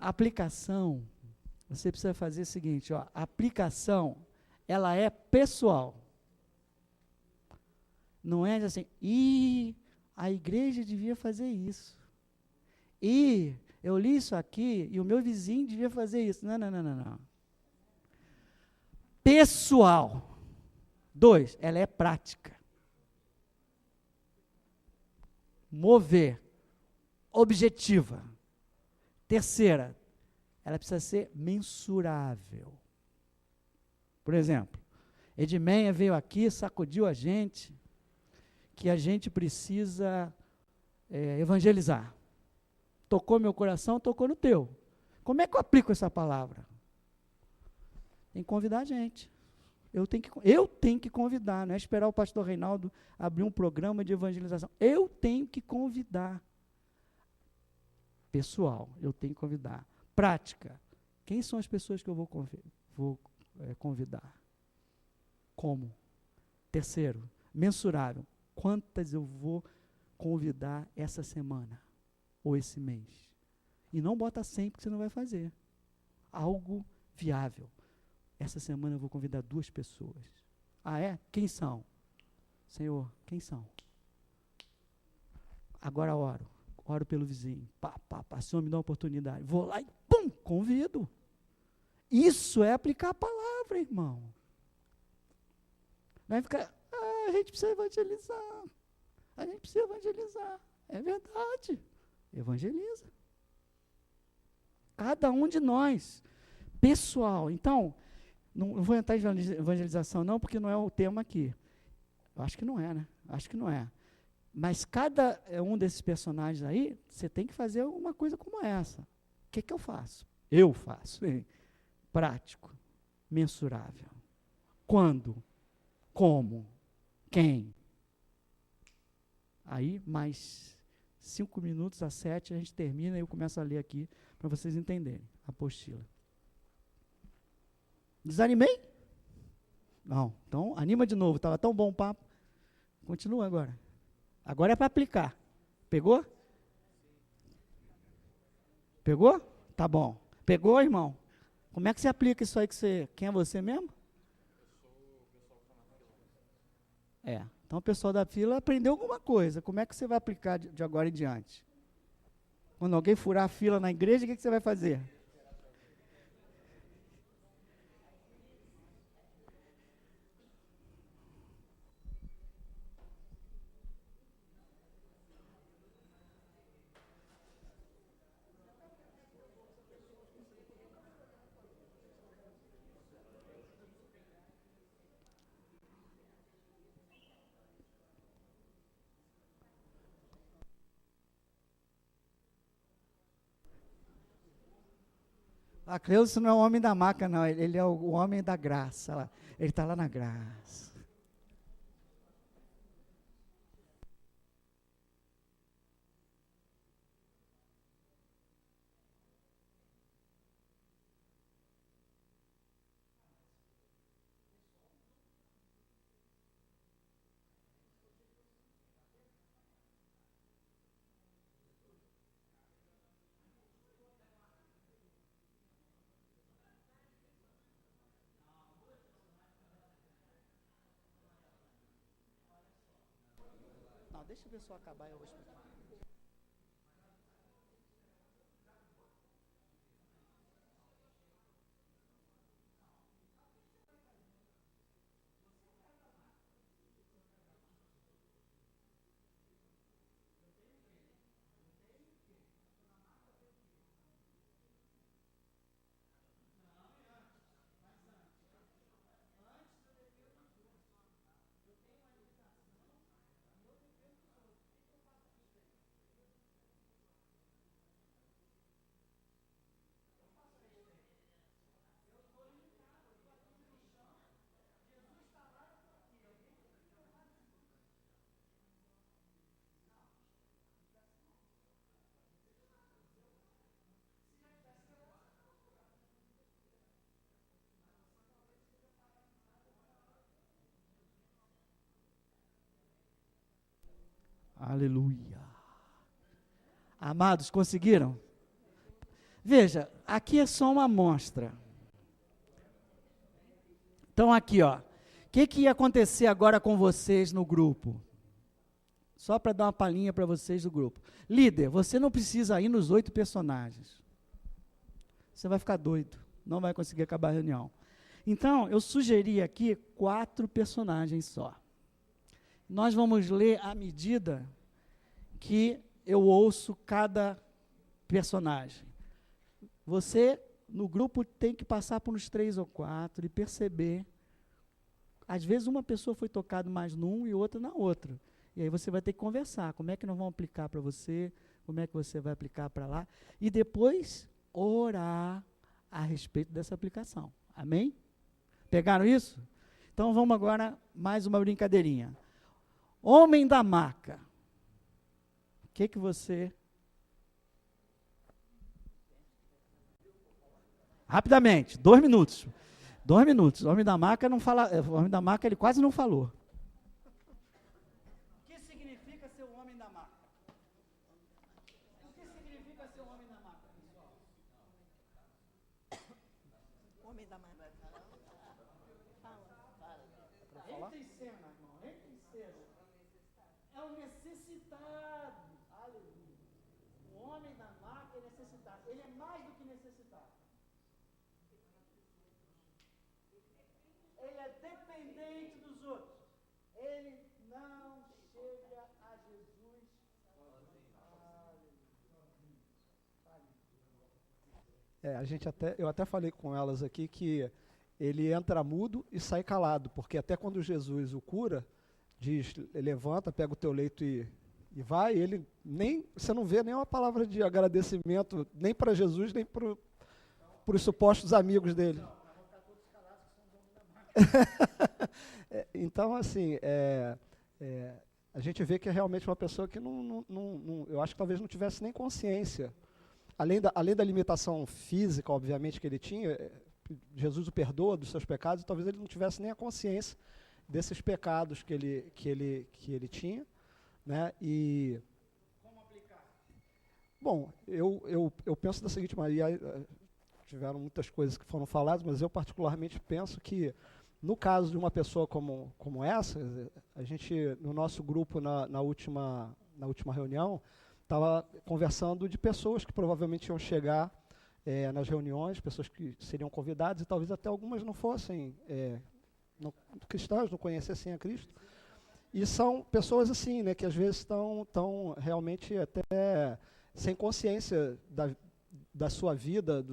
A aplicação, você precisa fazer o seguinte, ó, a aplicação, ela é pessoal. Não é assim, a igreja devia fazer isso. Eu li isso aqui e o meu vizinho devia fazer isso. Não, não, não, não, não. Pessoal. 2, ela é prática. Mover. Objetiva. Terceira, ela precisa ser mensurável. Por exemplo, Edmeia veio aqui, sacudiu a gente, que a gente precisa evangelizar. Tocou meu coração, tocou no teu. Como é que eu aplico essa palavra? Tem que convidar a gente. Eu tenho que convidar, não é esperar o pastor Reinaldo abrir um programa de evangelização. Eu tenho que convidar. Pessoal, eu tenho que convidar. Prática. Quem são as pessoas que eu vou convidar? Como? Terceiro, mensurável. Quantas eu vou convidar essa semana? Ou esse mês? E não bota 100 porque você não vai fazer. Algo viável. Essa semana eu vou convidar 2 pessoas. Ah, é? Quem são? Senhor, quem são? Agora oro. Oro pelo vizinho. Senhor, me dá uma oportunidade. Vou lá e pum, convido. Isso é aplicar a palavra, irmão. Não é ficar, a gente precisa evangelizar. A gente precisa evangelizar. É verdade. Evangeliza. Cada um de nós. Pessoal. Então, não vou entrar em evangelização não, porque não é o tema aqui. Eu acho que não é, né? Acho que não é. Mas cada um desses personagens aí, você tem que fazer uma coisa como essa. O que eu faço? Eu faço. Prático. Mensurável. Quando? Como? Quem? Aí, mais 5 minutos às 7, a gente termina e eu começo a ler aqui para vocês entenderem a apostila. Desanimei? Não. Então, anima de novo. Estava tão bom o papo. Continua agora. Agora é para aplicar. Pegou? Pegou? Tá bom. Pegou, irmão? Como é que você aplica isso aí que você... Quem é você mesmo? Então o pessoal da fila aprendeu alguma coisa. Como é que você vai aplicar de agora em diante? Quando alguém furar a fila na igreja, o que você vai fazer? A Cleusa não é o homem da maca, não. Ele é o homem da graça. Ele está lá na graça. Não, deixa eu ver só acabar e eu vou explicar. Aleluia. Amados, conseguiram? Veja, aqui é só uma amostra. Então aqui, ó. O que ia acontecer agora com vocês no grupo? Só para dar uma palhinha para vocês do grupo. Líder, você não precisa ir nos 8 personagens. Você vai ficar doido. Não vai conseguir acabar a reunião. Então, eu sugeri aqui 4 personagens só. Nós vamos ler à medida que eu ouço cada personagem. Você, no grupo, tem que passar por uns 3 ou 4 e perceber. Às vezes, uma pessoa foi tocada mais num e outra na outra. E aí você vai ter que conversar. Como é que nós vamos aplicar para você? Como é que você vai aplicar para lá? E depois, orar a respeito dessa aplicação. Amém? Pegaram isso? Então, vamos agora mais uma brincadeirinha. Homem da maca. O que você... Rapidamente, 2 minutos. 2 minutos. O homem da maca não fala... O homem da maca, ele quase não falou. O que significa ser o homem da maca? O que significa ser o homem da maca, pessoal? Homem da maca. Fala. Entra em cena, irmão. Entra em cena. É o necessitado. Aleluia. O homem da maca é necessitado. Ele é mais do que necessitado. Ele é dependente dos outros. Ele não chega a Jesus sozinho. Eu até falei com elas aqui que ele entra mudo e sai calado, porque até quando Jesus o cura, diz, levanta, pega o teu leito e vai, ele você não vê nenhuma palavra de agradecimento, nem para Jesus, nem para os supostos amigos dele. Então, assim, a gente vê que é realmente uma pessoa que eu acho que talvez não tivesse nem consciência. Além da limitação física, obviamente, que ele tinha, Jesus o perdoa dos seus pecados, e talvez ele não tivesse nem a consciência desses pecados que ele tinha, né? E Como aplicar? bom, eu penso da seguinte maneira, tiveram muitas coisas que foram faladas, mas eu particularmente penso que no caso de uma pessoa como essa, a gente no nosso grupo na última reunião estava conversando de pessoas que provavelmente iam chegar nas reuniões, pessoas que seriam convidadas e talvez até algumas não fossem cristãs, não conhecessem a Cristo. E são pessoas assim, né, que às vezes estão realmente até sem consciência da sua vida,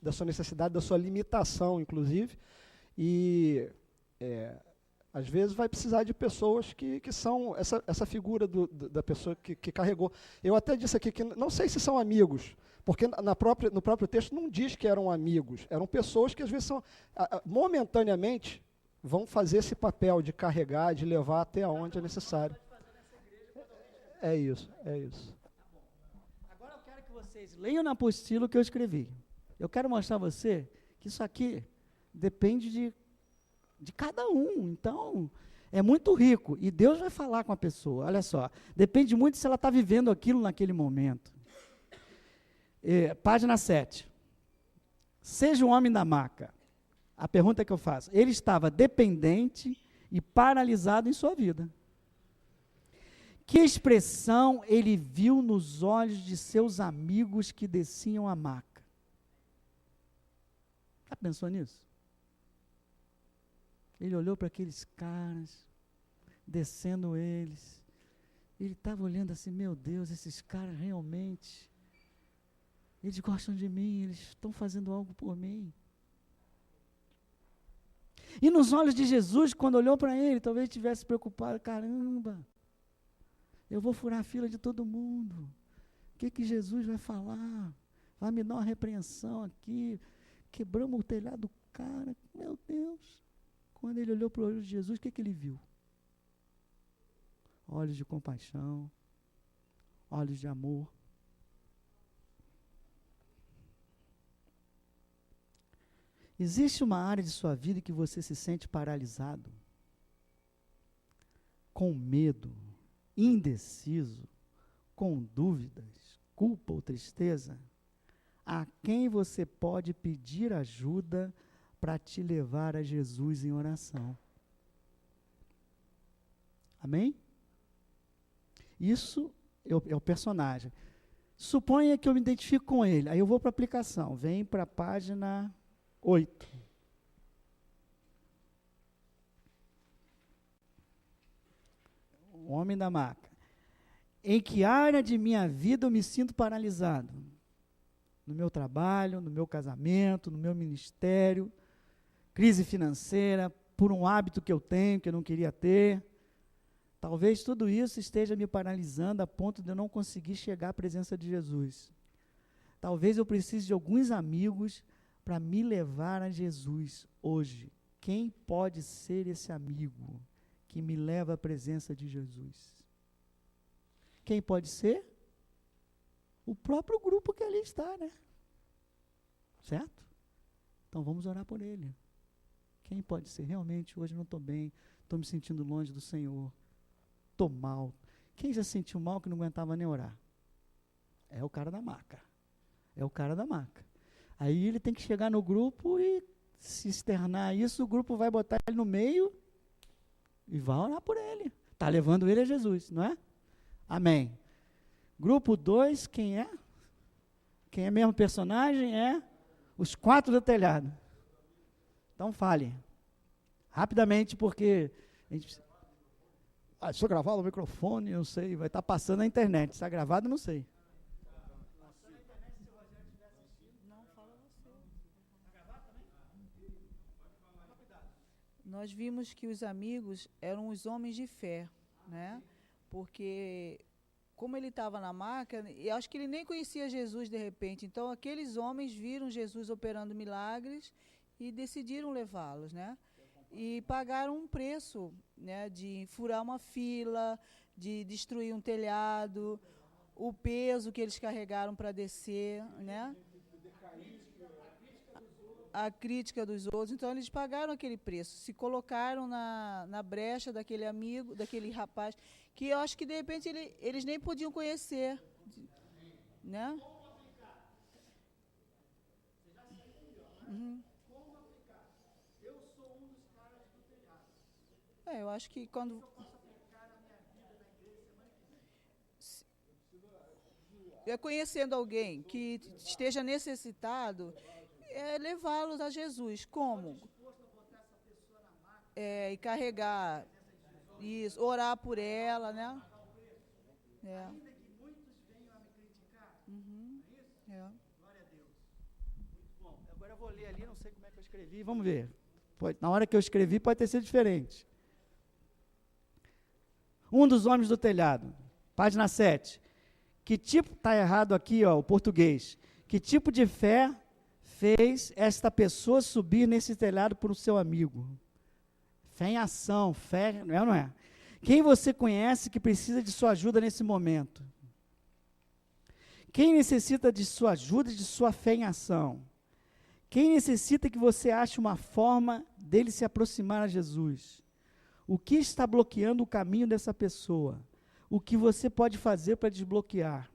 da sua necessidade, da sua limitação, inclusive. E às vezes vai precisar de pessoas que são essa figura da pessoa que carregou. Eu até disse aqui que não sei se são amigos, porque no próprio texto não diz que eram amigos, eram pessoas que às vezes momentaneamente vão fazer esse papel de carregar, de levar até onde é necessário. É isso. Agora eu quero que vocês leiam na apostila o que eu escrevi. Eu quero mostrar a você que isso aqui depende de cada um. Então, é muito rico. E Deus vai falar com a pessoa. Olha só, depende muito se ela está vivendo aquilo naquele momento. Página 7. Seja o homem da maca. A pergunta que eu faço. Ele estava dependente e paralisado em sua vida. Que expressão ele viu nos olhos de seus amigos que desciam a maca? Já pensou nisso? Ele olhou para aqueles caras, descendo eles. Ele estava olhando assim, meu Deus, esses caras realmente, eles gostam de mim, eles estão fazendo algo por mim. E nos olhos de Jesus, quando olhou para ele, talvez estivesse preocupado, caramba, eu vou furar a fila de todo mundo. O que Jesus vai falar? Vai me dar uma repreensão aqui. Quebramos o telhado do cara. Meu Deus. Quando ele olhou para o olho de Jesus, o que ele viu? Olhos de compaixão, olhos de amor. Existe uma área de sua vida em que você se sente paralisado, com medo, indeciso, com dúvidas, culpa ou tristeza? a quem você pode pedir ajuda para te levar a Jesus em oração. Amém? Isso é o personagem. Suponha que eu me identifico com ele. Aí eu vou para a aplicação. Vem para a página 8. O homem da maca. Em que área de minha vida eu me sinto paralisado? No meu trabalho, no meu casamento, no meu ministério, crise financeira, por um hábito que eu tenho, que eu não queria ter. Talvez tudo isso esteja me paralisando a ponto de eu não conseguir chegar à presença de Jesus. Talvez eu precise de alguns amigos para me levar a Jesus hoje. Quem pode ser esse amigo que me leva à presença de Jesus? Quem pode ser? O próprio grupo que ali está, né? Certo? Então vamos orar por ele. Quem pode ser? Realmente, hoje não estou bem, estou me sentindo longe do Senhor. Estou mal. Quem já sentiu mal que não aguentava nem orar? É o cara da maca. É o cara da maca. Aí ele tem que chegar no grupo e se externar isso, o grupo vai botar ele no meio e vai orar por ele. Está levando ele a Jesus, não é? Amém. Grupo 2, quem é? Quem é mesmo personagem? É os 4 do telhado. Então fale. Rapidamente, porque a gente precisa... se eu gravar no microfone, não sei, vai estar passando na internet. Se está gravado, não sei. Não, fala você. Está gravado também? Nós vimos que os amigos eram os homens de fé, né? Porque, como ele estava na maca, eu acho que ele nem conhecia Jesus de repente. Então, aqueles homens viram Jesus operando milagres e decidiram levá-los, né? E pagaram um preço, né, de furar uma fila, de destruir um telhado, o peso que eles carregaram para descer, né? A crítica dos outros. Então, eles pagaram aquele preço, se colocaram na brecha daquele amigo, daquele rapaz, que eu acho que, de repente, eles nem podiam conhecer, né? Uhum. Eu acho que quando... conhecendo alguém que esteja necessitado, levá-los a Jesus. Como? E carregar isso, orar por ela, né? Ainda que muitos venham a me criticar. Uhum. É isso? Glória a Deus. Muito bom. Agora eu vou ler ali, não sei como é que eu escrevi. Vamos ver. Na hora que eu escrevi pode ter sido diferente. Um dos homens do telhado. Página 7. Que tipo, está errado aqui, ó, o português. Que tipo de fé fez esta pessoa subir nesse telhado por um seu amigo? Fé em ação, fé, não é ou não é? Quem você conhece que precisa de sua ajuda nesse momento? Quem necessita de sua ajuda e de sua fé em ação? Quem necessita que você ache uma forma dele se aproximar a Jesus? O que está bloqueando o caminho dessa pessoa? O que você pode fazer para desbloquear?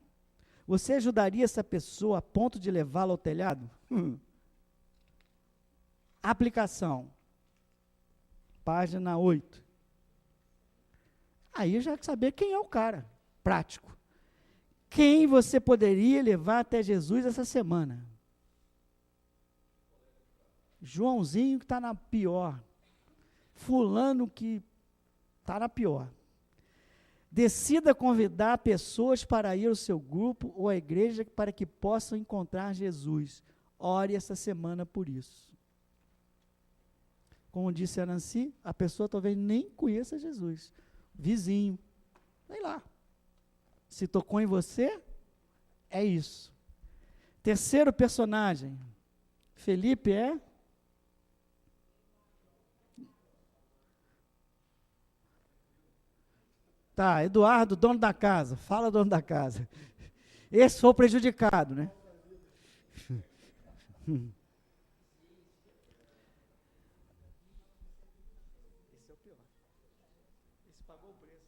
Você ajudaria essa pessoa a ponto de levá-la ao telhado? Aplicação. Página 8. Aí eu já saber quem é o cara, prático. Quem você poderia levar até Jesus essa semana? Joãozinho que está na pior. Fulano que está na pior. Decida convidar pessoas para ir ao seu grupo ou à igreja para que possam encontrar Jesus. Ore essa semana por isso. Como disse a Nancy, a pessoa talvez nem conheça Jesus. Vizinho, sei lá. Se tocou em você, é isso. Terceiro personagem, Felipe é... Tá, Eduardo, dono da casa. Fala, dono da casa. Esse foi o prejudicado, né? Esse é o pior. Esse pagou o preço.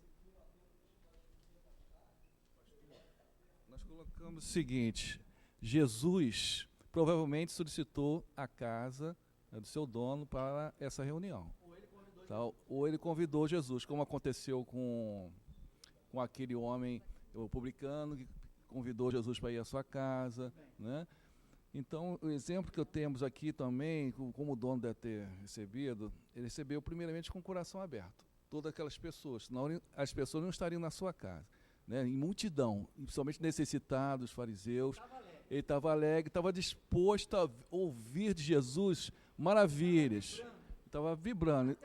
Nós colocamos o seguinte: Jesus provavelmente solicitou a casa, né, do seu dono para essa reunião. Ou ele convidou Jesus, como aconteceu com aquele homem, o publicano, que convidou Jesus para ir à sua casa, né? Então, o exemplo que temos aqui também, como o dono deve ter recebido, ele recebeu primeiramente com o coração aberto. Todas aquelas pessoas, senão as pessoas não estariam na sua casa, né? Em multidão, principalmente necessitados, fariseus. Ele estava alegre, estava disposto a ouvir de Jesus maravilhas. Estava vibrando.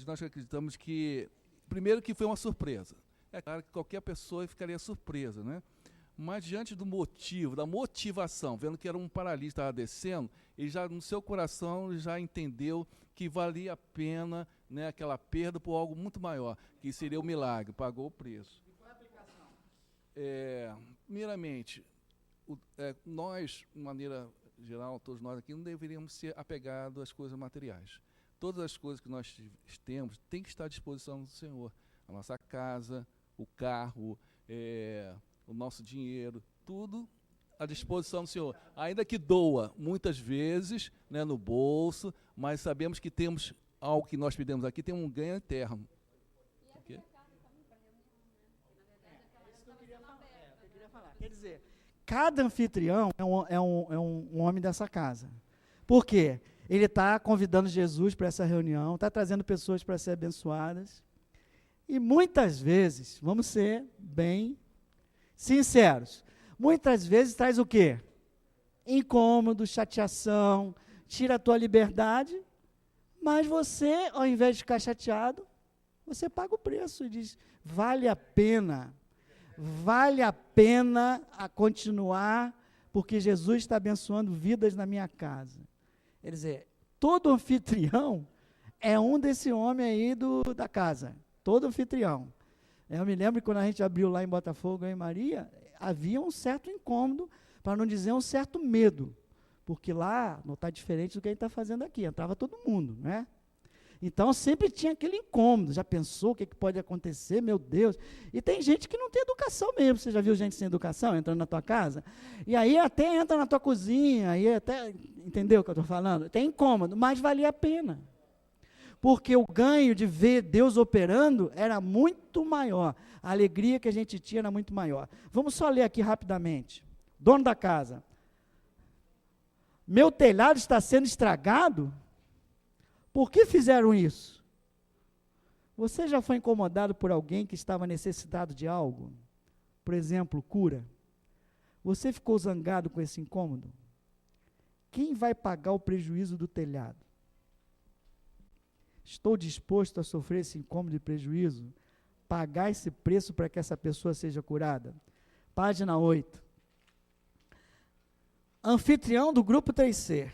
Nós acreditamos que, primeiro, que foi uma surpresa. É claro que qualquer pessoa ficaria surpresa, né? Mas diante do motivo, da motivação, vendo que era um paralítico que estava descendo, ele já, no seu coração, ele já entendeu que valia a pena, né, aquela perda por algo muito maior, que seria o milagre, pagou o preço. E qual é a aplicação? Primeiramente, nós, de maneira geral, todos nós aqui, não deveríamos ser apegados às coisas materiais. Todas as coisas que nós temos têm que estar à disposição do Senhor. A nossa casa, o carro, o nosso dinheiro, tudo à disposição do Senhor. Ainda que doa, muitas vezes, né, no bolso, mas sabemos que temos algo que nós pedimos aqui, tem um ganho eterno. Okay? Quer dizer, cada anfitrião é um homem dessa casa. Por quê? Ele está convidando Jesus para essa reunião, está trazendo pessoas para ser abençoadas. E muitas vezes, vamos ser bem sinceros, muitas vezes traz o quê? Incômodo, chateação, tira a tua liberdade, mas você, ao invés de ficar chateado, você paga o preço e diz, vale a pena a continuar, porque Jesus está abençoando vidas na minha casa. Quer dizer, todo anfitrião é um desse homem aí da casa, todo anfitrião. Eu me lembro que quando a gente abriu lá em Botafogo, eu e Maria, havia um certo incômodo, para não dizer um certo medo, porque lá não está diferente do que a gente está fazendo aqui, entrava todo mundo, né? Então sempre tinha aquele incômodo, já pensou o que pode acontecer, meu Deus? E tem gente que não tem educação mesmo, você já viu gente sem educação entrando na tua casa? E aí até entra na tua cozinha, aí até, entendeu o que eu estou falando? Tem incômodo, mas valia a pena. Porque o ganho de ver Deus operando era muito maior. A alegria que a gente tinha era muito maior. Vamos só ler aqui rapidamente. Dono da casa. Meu telhado está sendo estragado? Por que fizeram isso? Você já foi incomodado por alguém que estava necessitado de algo? Por exemplo, cura. Você ficou zangado com esse incômodo? Quem vai pagar o prejuízo do telhado? Estou disposto a sofrer esse incômodo e prejuízo? Pagar esse preço para que essa pessoa seja curada? Página 8. Anfitrião do grupo 3C.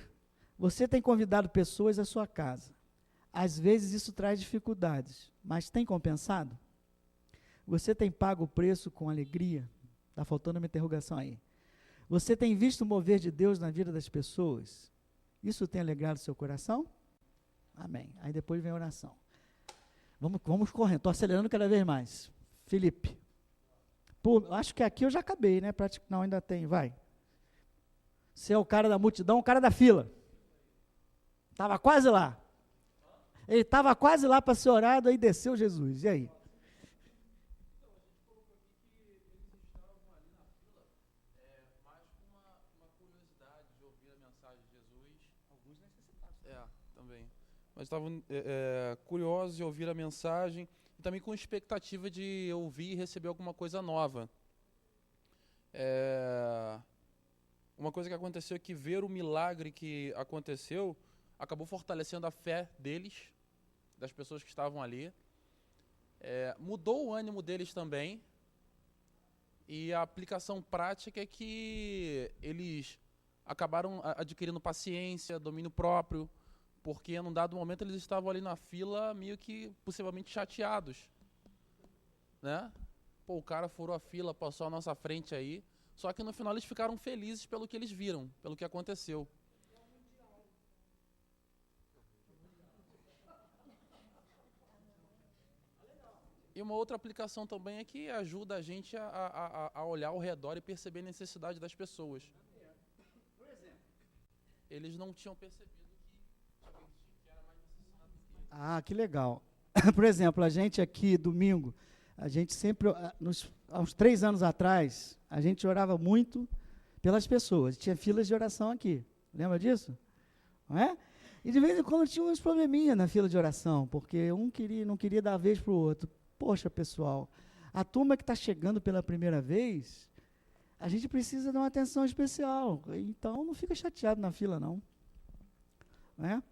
Você tem convidado pessoas à sua casa. Às vezes isso traz dificuldades, mas tem compensado? Você tem pago o preço com alegria? Está faltando uma interrogação aí. Você tem visto o mover de Deus na vida das pessoas? Isso tem alegrado seu coração? Amém. Aí depois vem a oração. Vamos correndo, estou acelerando cada vez mais. Felipe. Pô, acho que aqui eu já acabei, né? Não, ainda tem, vai. Você é o cara da multidão, o cara da fila. Estava quase lá. Ele estava quase lá para ser orado, aí desceu Jesus. E aí? Mas estavam curiosos de ouvir a mensagem e também com expectativa de ouvir e receber alguma coisa nova. Uma coisa que aconteceu é que ver o milagre que aconteceu acabou fortalecendo a fé deles, das pessoas que estavam ali. Mudou o ânimo deles também. E a aplicação prática é que eles acabaram adquirindo paciência, domínio próprio, porque num dado momento eles estavam ali na fila meio que possivelmente chateados, né? Pô, o cara furou a fila, passou à nossa frente aí, só que no final eles ficaram felizes pelo que eles viram, pelo que aconteceu. E uma outra aplicação também é que ajuda a gente a olhar ao redor e perceber a necessidade das pessoas. Por exemplo. Eles não tinham percebido que era mais necessário do que Ah, que legal. Por exemplo, a gente aqui, domingo, a gente sempre, há uns 3 anos atrás, a gente orava muito pelas pessoas. Tinha filas de oração aqui. Lembra disso? Não é? E de vez em quando tinha uns probleminha na fila de oração, porque um não queria dar a vez para o outro. Poxa, pessoal, a turma que está chegando pela primeira vez, a gente precisa dar uma atenção especial. Então, não fica chateado na fila, não. Não é?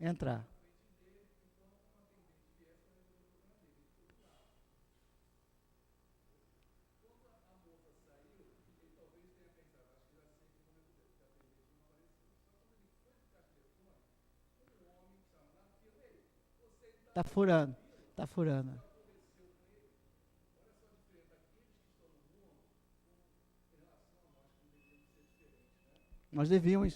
Entrar. Tá furando. Tá furando. Nós devíamos.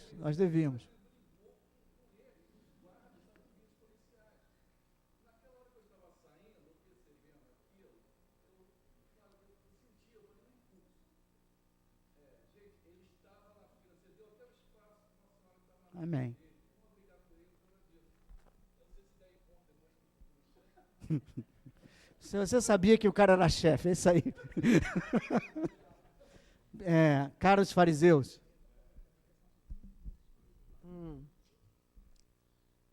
Amém. Você sabia que o cara era chefe, é isso aí. Caros fariseus.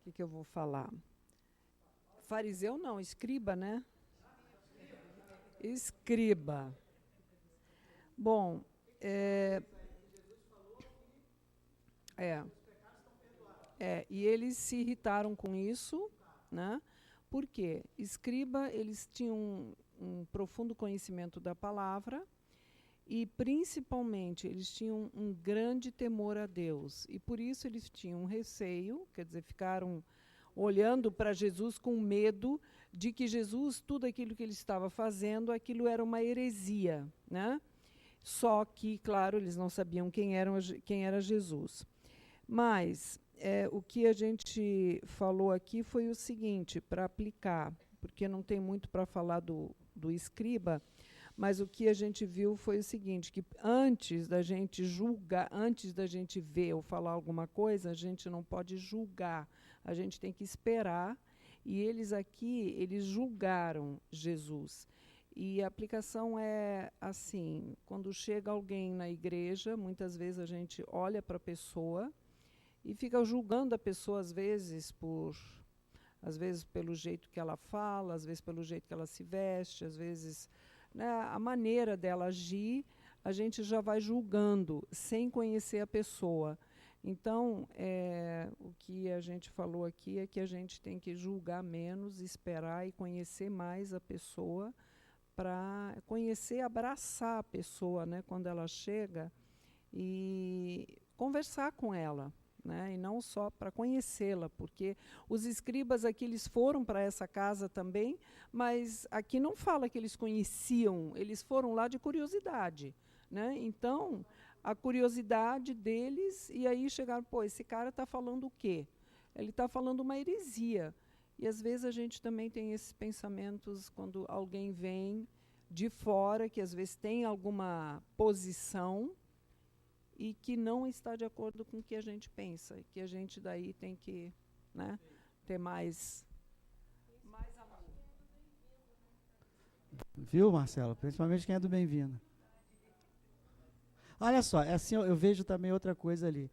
O que eu vou falar? Fariseu não, escriba, né? Escriba. Bom, e eles se irritaram com isso, né? Por quê? Escriba, eles tinham um profundo conhecimento da palavra e, principalmente, eles tinham um grande temor a Deus. E, por isso, eles tinham um receio, quer dizer, ficaram olhando para Jesus com medo de que Jesus, tudo aquilo que ele estava fazendo, aquilo era uma heresia, né? Só que, claro, eles não sabiam quem era Jesus. Mas o que a gente falou aqui foi o seguinte, para aplicar, porque não tem muito para falar do escriba, mas o que a gente viu foi o seguinte, que antes da gente julgar, antes da gente ver ou falar alguma coisa, a gente não pode julgar, a gente tem que esperar, e eles aqui, eles julgaram Jesus. E a aplicação é assim, quando chega alguém na igreja, muitas vezes a gente olha para a pessoa e fica julgando a pessoa, às vezes pelo jeito que ela fala, às vezes pelo jeito que ela se veste, às vezes, né, a maneira dela agir, a gente já vai julgando, sem conhecer a pessoa. Então, o que a gente falou aqui é que a gente tem que julgar menos, esperar e conhecer mais a pessoa, para conhecer, abraçar a pessoa, né, quando ela chega, e conversar com ela, né, e não só para conhecê-la, porque os escribas aqui, eles foram para essa casa também, mas aqui não fala que eles conheciam, eles foram lá de curiosidade, né? Então, a curiosidade deles, e aí chegaram, esse cara está falando o quê? Ele está falando uma heresia. E às vezes a gente também tem esses pensamentos quando alguém vem de fora, que às vezes tem alguma posição e que não está de acordo com o que a gente pensa, e que a gente daí tem que, né, ter mais amor. Viu, Marcelo? Principalmente quem é do Bem-vindo. Olha só, assim, eu vejo também outra coisa ali.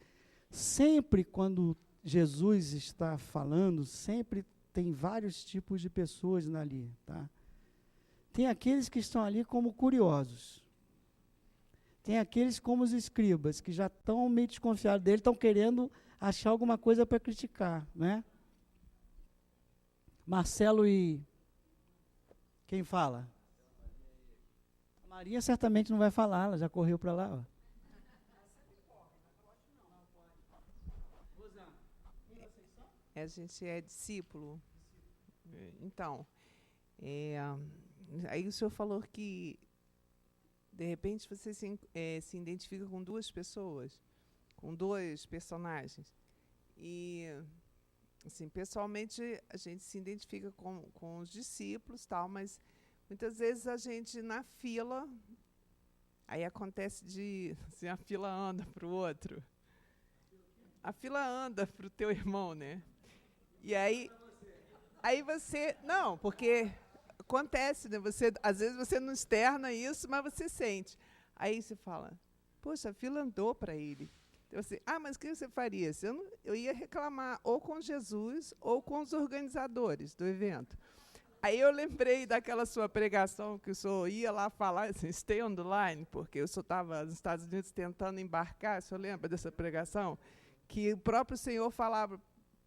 Sempre quando Jesus está falando, sempre tem vários tipos de pessoas ali, tá? Tem aqueles que estão ali como curiosos. tem aqueles como os escribas, que já estão meio desconfiados dele, estão querendo achar alguma coisa para criticar, né? Marcelo e... Quem fala? A Maria certamente não vai falar, ela já correu para lá, ó. A gente é discípulo. Então, aí o senhor falou que, de repente, você se identifica com duas pessoas, com dois personagens. E, assim, pessoalmente, a gente se identifica com os discípulos, tal, mas muitas vezes a gente, na fila, aí acontece assim, a fila anda para o outro. A fila anda para o teu irmão, né? E aí você... Não, porque acontece, né? Às vezes você não externa isso, mas você sente. Aí você fala, poxa, a fila andou para ele. Então, assim, mas o que você faria? Eu ia reclamar ou com Jesus ou com os organizadores do evento. Aí eu lembrei daquela sua pregação que o senhor ia lá falar, assim, stay on the line, porque o senhor estava nos Estados Unidos tentando embarcar, o senhor lembra dessa pregação? Que o próprio Senhor falava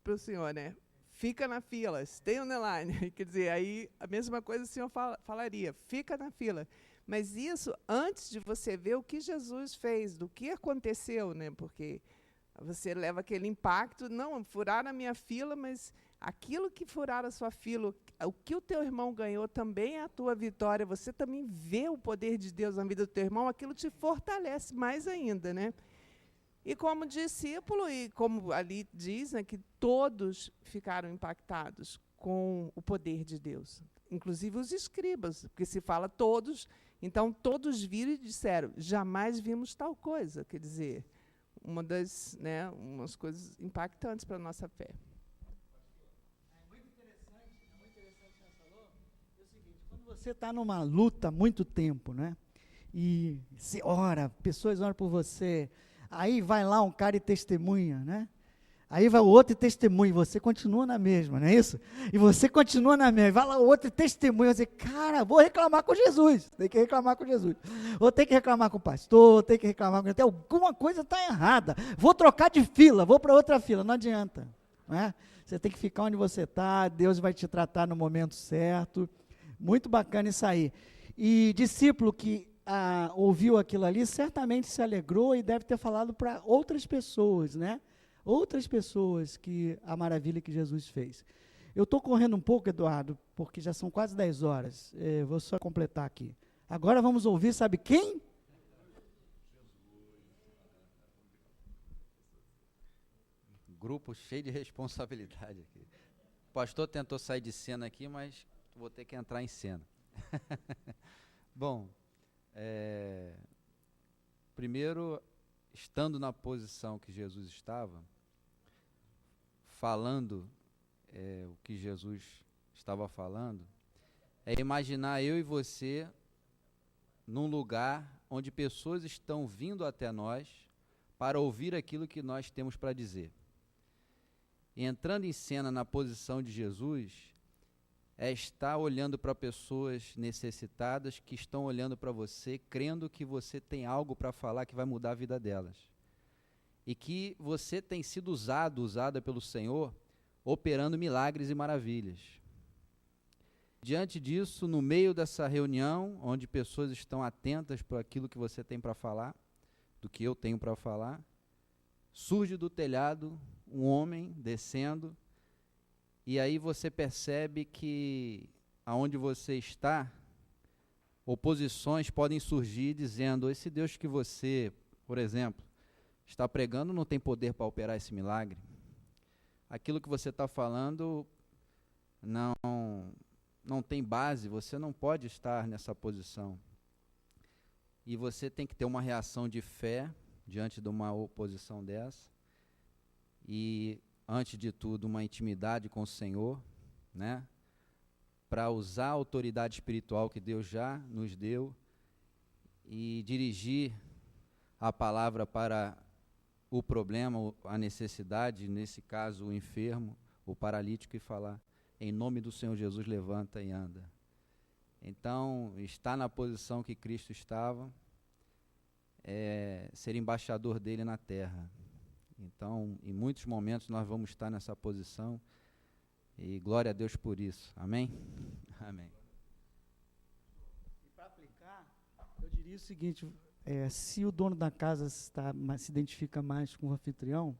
para o senhor, né? Fica na fila, stay on the line. Quer dizer, aí a mesma coisa o senhor falaria, fica na fila. Mas isso antes de você ver o que Jesus fez, do que aconteceu, né? Porque você leva aquele impacto, não, furaram a minha fila, mas aquilo que furaram a sua fila, o que o teu irmão ganhou também é a tua vitória. Você também vê o poder de Deus na vida do teu irmão, aquilo te fortalece mais ainda, né? E como discípulo, e como ali diz, né, que todos ficaram impactados com o poder de Deus, inclusive os escribas, porque se fala todos, então todos viram e disseram, jamais vimos tal coisa, quer dizer, umas coisas impactantes para a nossa fé. É muito interessante que você falou, é o seguinte, quando você está numa luta há muito tempo, né, e você ora, pessoas oram por você, aí vai lá um cara e testemunha, né? Aí vai o outro e testemunha, e você continua na mesma, não é isso? E você continua na mesma, vai lá o outro e testemunha, você, cara, vou reclamar com Jesus, tem que reclamar com Jesus. Ou tem que reclamar com o pastor, tem que reclamar com... Até alguma coisa está errada, vou trocar de fila, vou para outra fila, não adianta, não é? Você tem que ficar onde você está, Deus vai te tratar no momento certo, muito bacana isso aí. E discípulo que ouviu aquilo ali, certamente se alegrou e deve ter falado para outras pessoas, né? Outras pessoas que a maravilha que Jesus fez. Eu estou correndo um pouco, Eduardo, porque já são quase 10 horas. Vou só completar aqui. Agora vamos ouvir, sabe quem? Grupo cheio de responsabilidade aqui. O pastor tentou sair de cena aqui, mas vou ter que entrar em cena. Bom, primeiro, estando na posição que Jesus estava, falando o que Jesus estava falando, é imaginar eu e você num lugar onde pessoas estão vindo até nós para ouvir aquilo que nós temos para dizer. E entrando em cena na posição de Jesus, é estar olhando para pessoas necessitadas que estão olhando para você, crendo que você tem algo para falar que vai mudar a vida delas. E que você tem sido usada pelo Senhor, operando milagres e maravilhas. Diante disso, no meio dessa reunião, onde pessoas estão atentas para aquilo que você tem para falar, do que eu tenho para falar, surge do telhado um homem descendo, e aí você percebe que aonde você está, oposições podem surgir dizendo, esse Deus que você, por exemplo, está pregando não tem poder para operar esse milagre. Aquilo que você está falando não tem base, você não pode estar nessa posição. E você tem que ter uma reação de fé diante de uma oposição dessa. E antes de tudo, uma intimidade com o Senhor, né? Para usar a autoridade espiritual que Deus já nos deu e dirigir a palavra para o problema, a necessidade, nesse caso o enfermo, o paralítico, e falar, em nome do Senhor Jesus, levanta e anda. Então, está na posição que Cristo estava, ser embaixador dele na terra. Então, em muitos momentos nós vamos estar nessa posição, e glória a Deus por isso. Amém? Amém. E para aplicar, eu diria o seguinte, se o dono da casa se identifica mais com o anfitrião,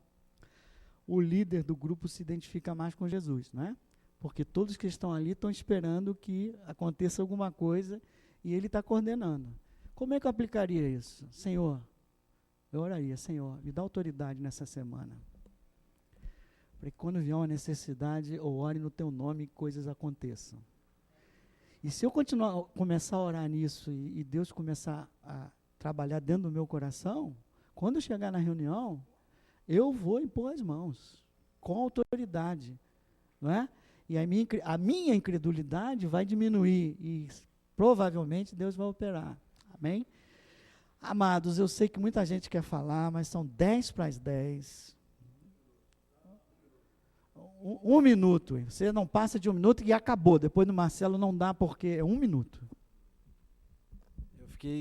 o líder do grupo se identifica mais com Jesus, não é? Porque todos que estão ali estão esperando que aconteça alguma coisa e ele está coordenando. Como é que eu aplicaria isso? Senhor, eu oraria, Senhor, me dá autoridade nessa semana, para que quando vier uma necessidade, eu ore no teu nome e coisas aconteçam. E se eu começar a orar nisso e Deus começar a trabalhar dentro do meu coração, quando eu chegar na reunião, eu vou impor as mãos, com autoridade, não é? E a minha incredulidade vai diminuir e provavelmente Deus vai operar. Amém? Amados, eu sei que muita gente quer falar, mas são 10 para as 10. Um minuto, você não passa de 1 minuto e acabou. Depois do Marcelo não dá porque é 1 minuto.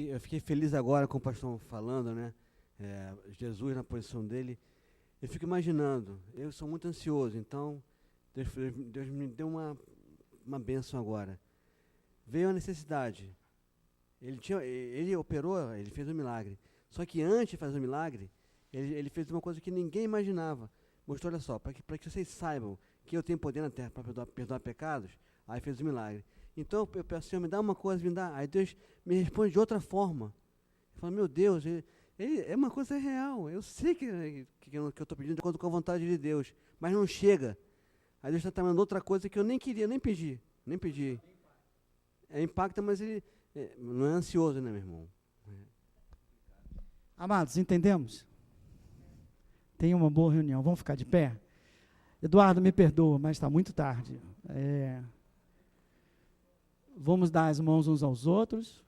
Eu fiquei feliz agora com o pastor falando, né? Jesus na posição dele. Eu fico imaginando, eu sou muito ansioso, então Deus me deu uma bênção agora. Veio a necessidade. Ele operou, ele fez um milagre. Só que antes de fazer o milagre, ele fez uma coisa que ninguém imaginava. Mostrou, olha só, para que vocês saibam que eu tenho poder na terra para perdoar pecados, aí fez o milagre. Então eu peço, Senhor, me dá uma coisa, me dá. Aí Deus me responde de outra forma. Eu falo, meu Deus, é uma coisa real. Eu sei que eu estou pedindo de acordo com a vontade de Deus, mas não chega. Aí Deus está mandando outra coisa que eu nem queria, nem pedi. Impacta, mas ele não é ansioso, né, meu irmão? Amados, entendemos? Tenha uma boa reunião. Vamos ficar de pé? Eduardo, me perdoa, mas está muito tarde. Vamos dar as mãos uns aos outros.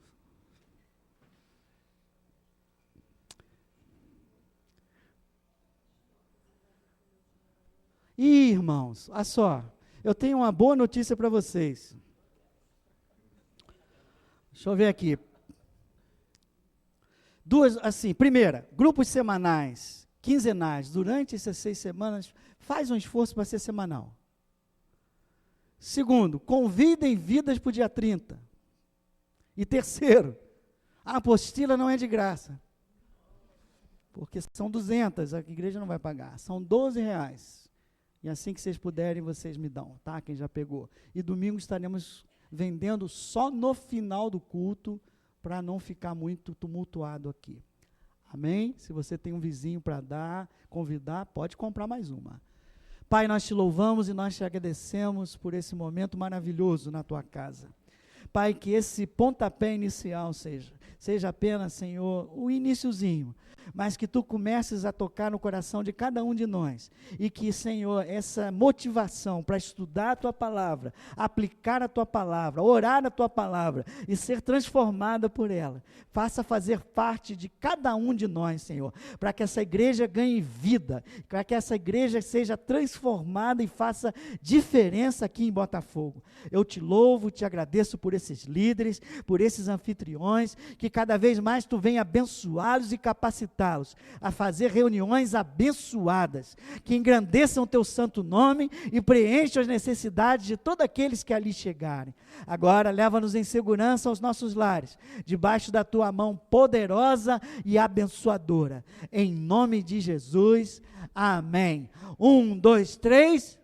Ih, irmãos, olha só. Eu tenho uma boa notícia para vocês. Deixa eu ver aqui. Primeira, grupos semanais, quinzenais, durante essas 6 semanas, faz um esforço para ser semanal. Segundo, convidem vidas para o dia 30. E terceiro, a apostila não é de graça. Porque são 200, a igreja não vai pagar. São R$12. E assim que vocês puderem, vocês me dão, tá? Quem já pegou. E domingo estaremos vendendo só no final do culto, para não ficar muito tumultuado aqui. Amém? Se você tem um vizinho para dar, convidar, pode comprar mais uma. Pai, nós te louvamos e nós te agradecemos por esse momento maravilhoso na tua casa. Pai, que esse pontapé inicial seja apenas, Senhor, o iniciozinho, mas que tu comeces a tocar no coração de cada um de nós, e que, Senhor, essa motivação para estudar a tua palavra, aplicar a tua palavra, orar a tua palavra e ser transformada por ela, faça fazer parte de cada um de nós, Senhor, para que essa igreja ganhe vida, para que essa igreja seja transformada e faça diferença aqui em Botafogo. Eu te louvo, te agradeço por esses líderes, por esses anfitriões, que cada vez mais tu venha abençoá-los e capacitá-los a fazer reuniões abençoadas, que engrandeçam o teu santo nome e preencham as necessidades de todos aqueles que ali chegarem. Agora leva-nos em segurança aos nossos lares, debaixo da tua mão poderosa e abençoadora. Em nome de Jesus, amém. 1, 2, 3...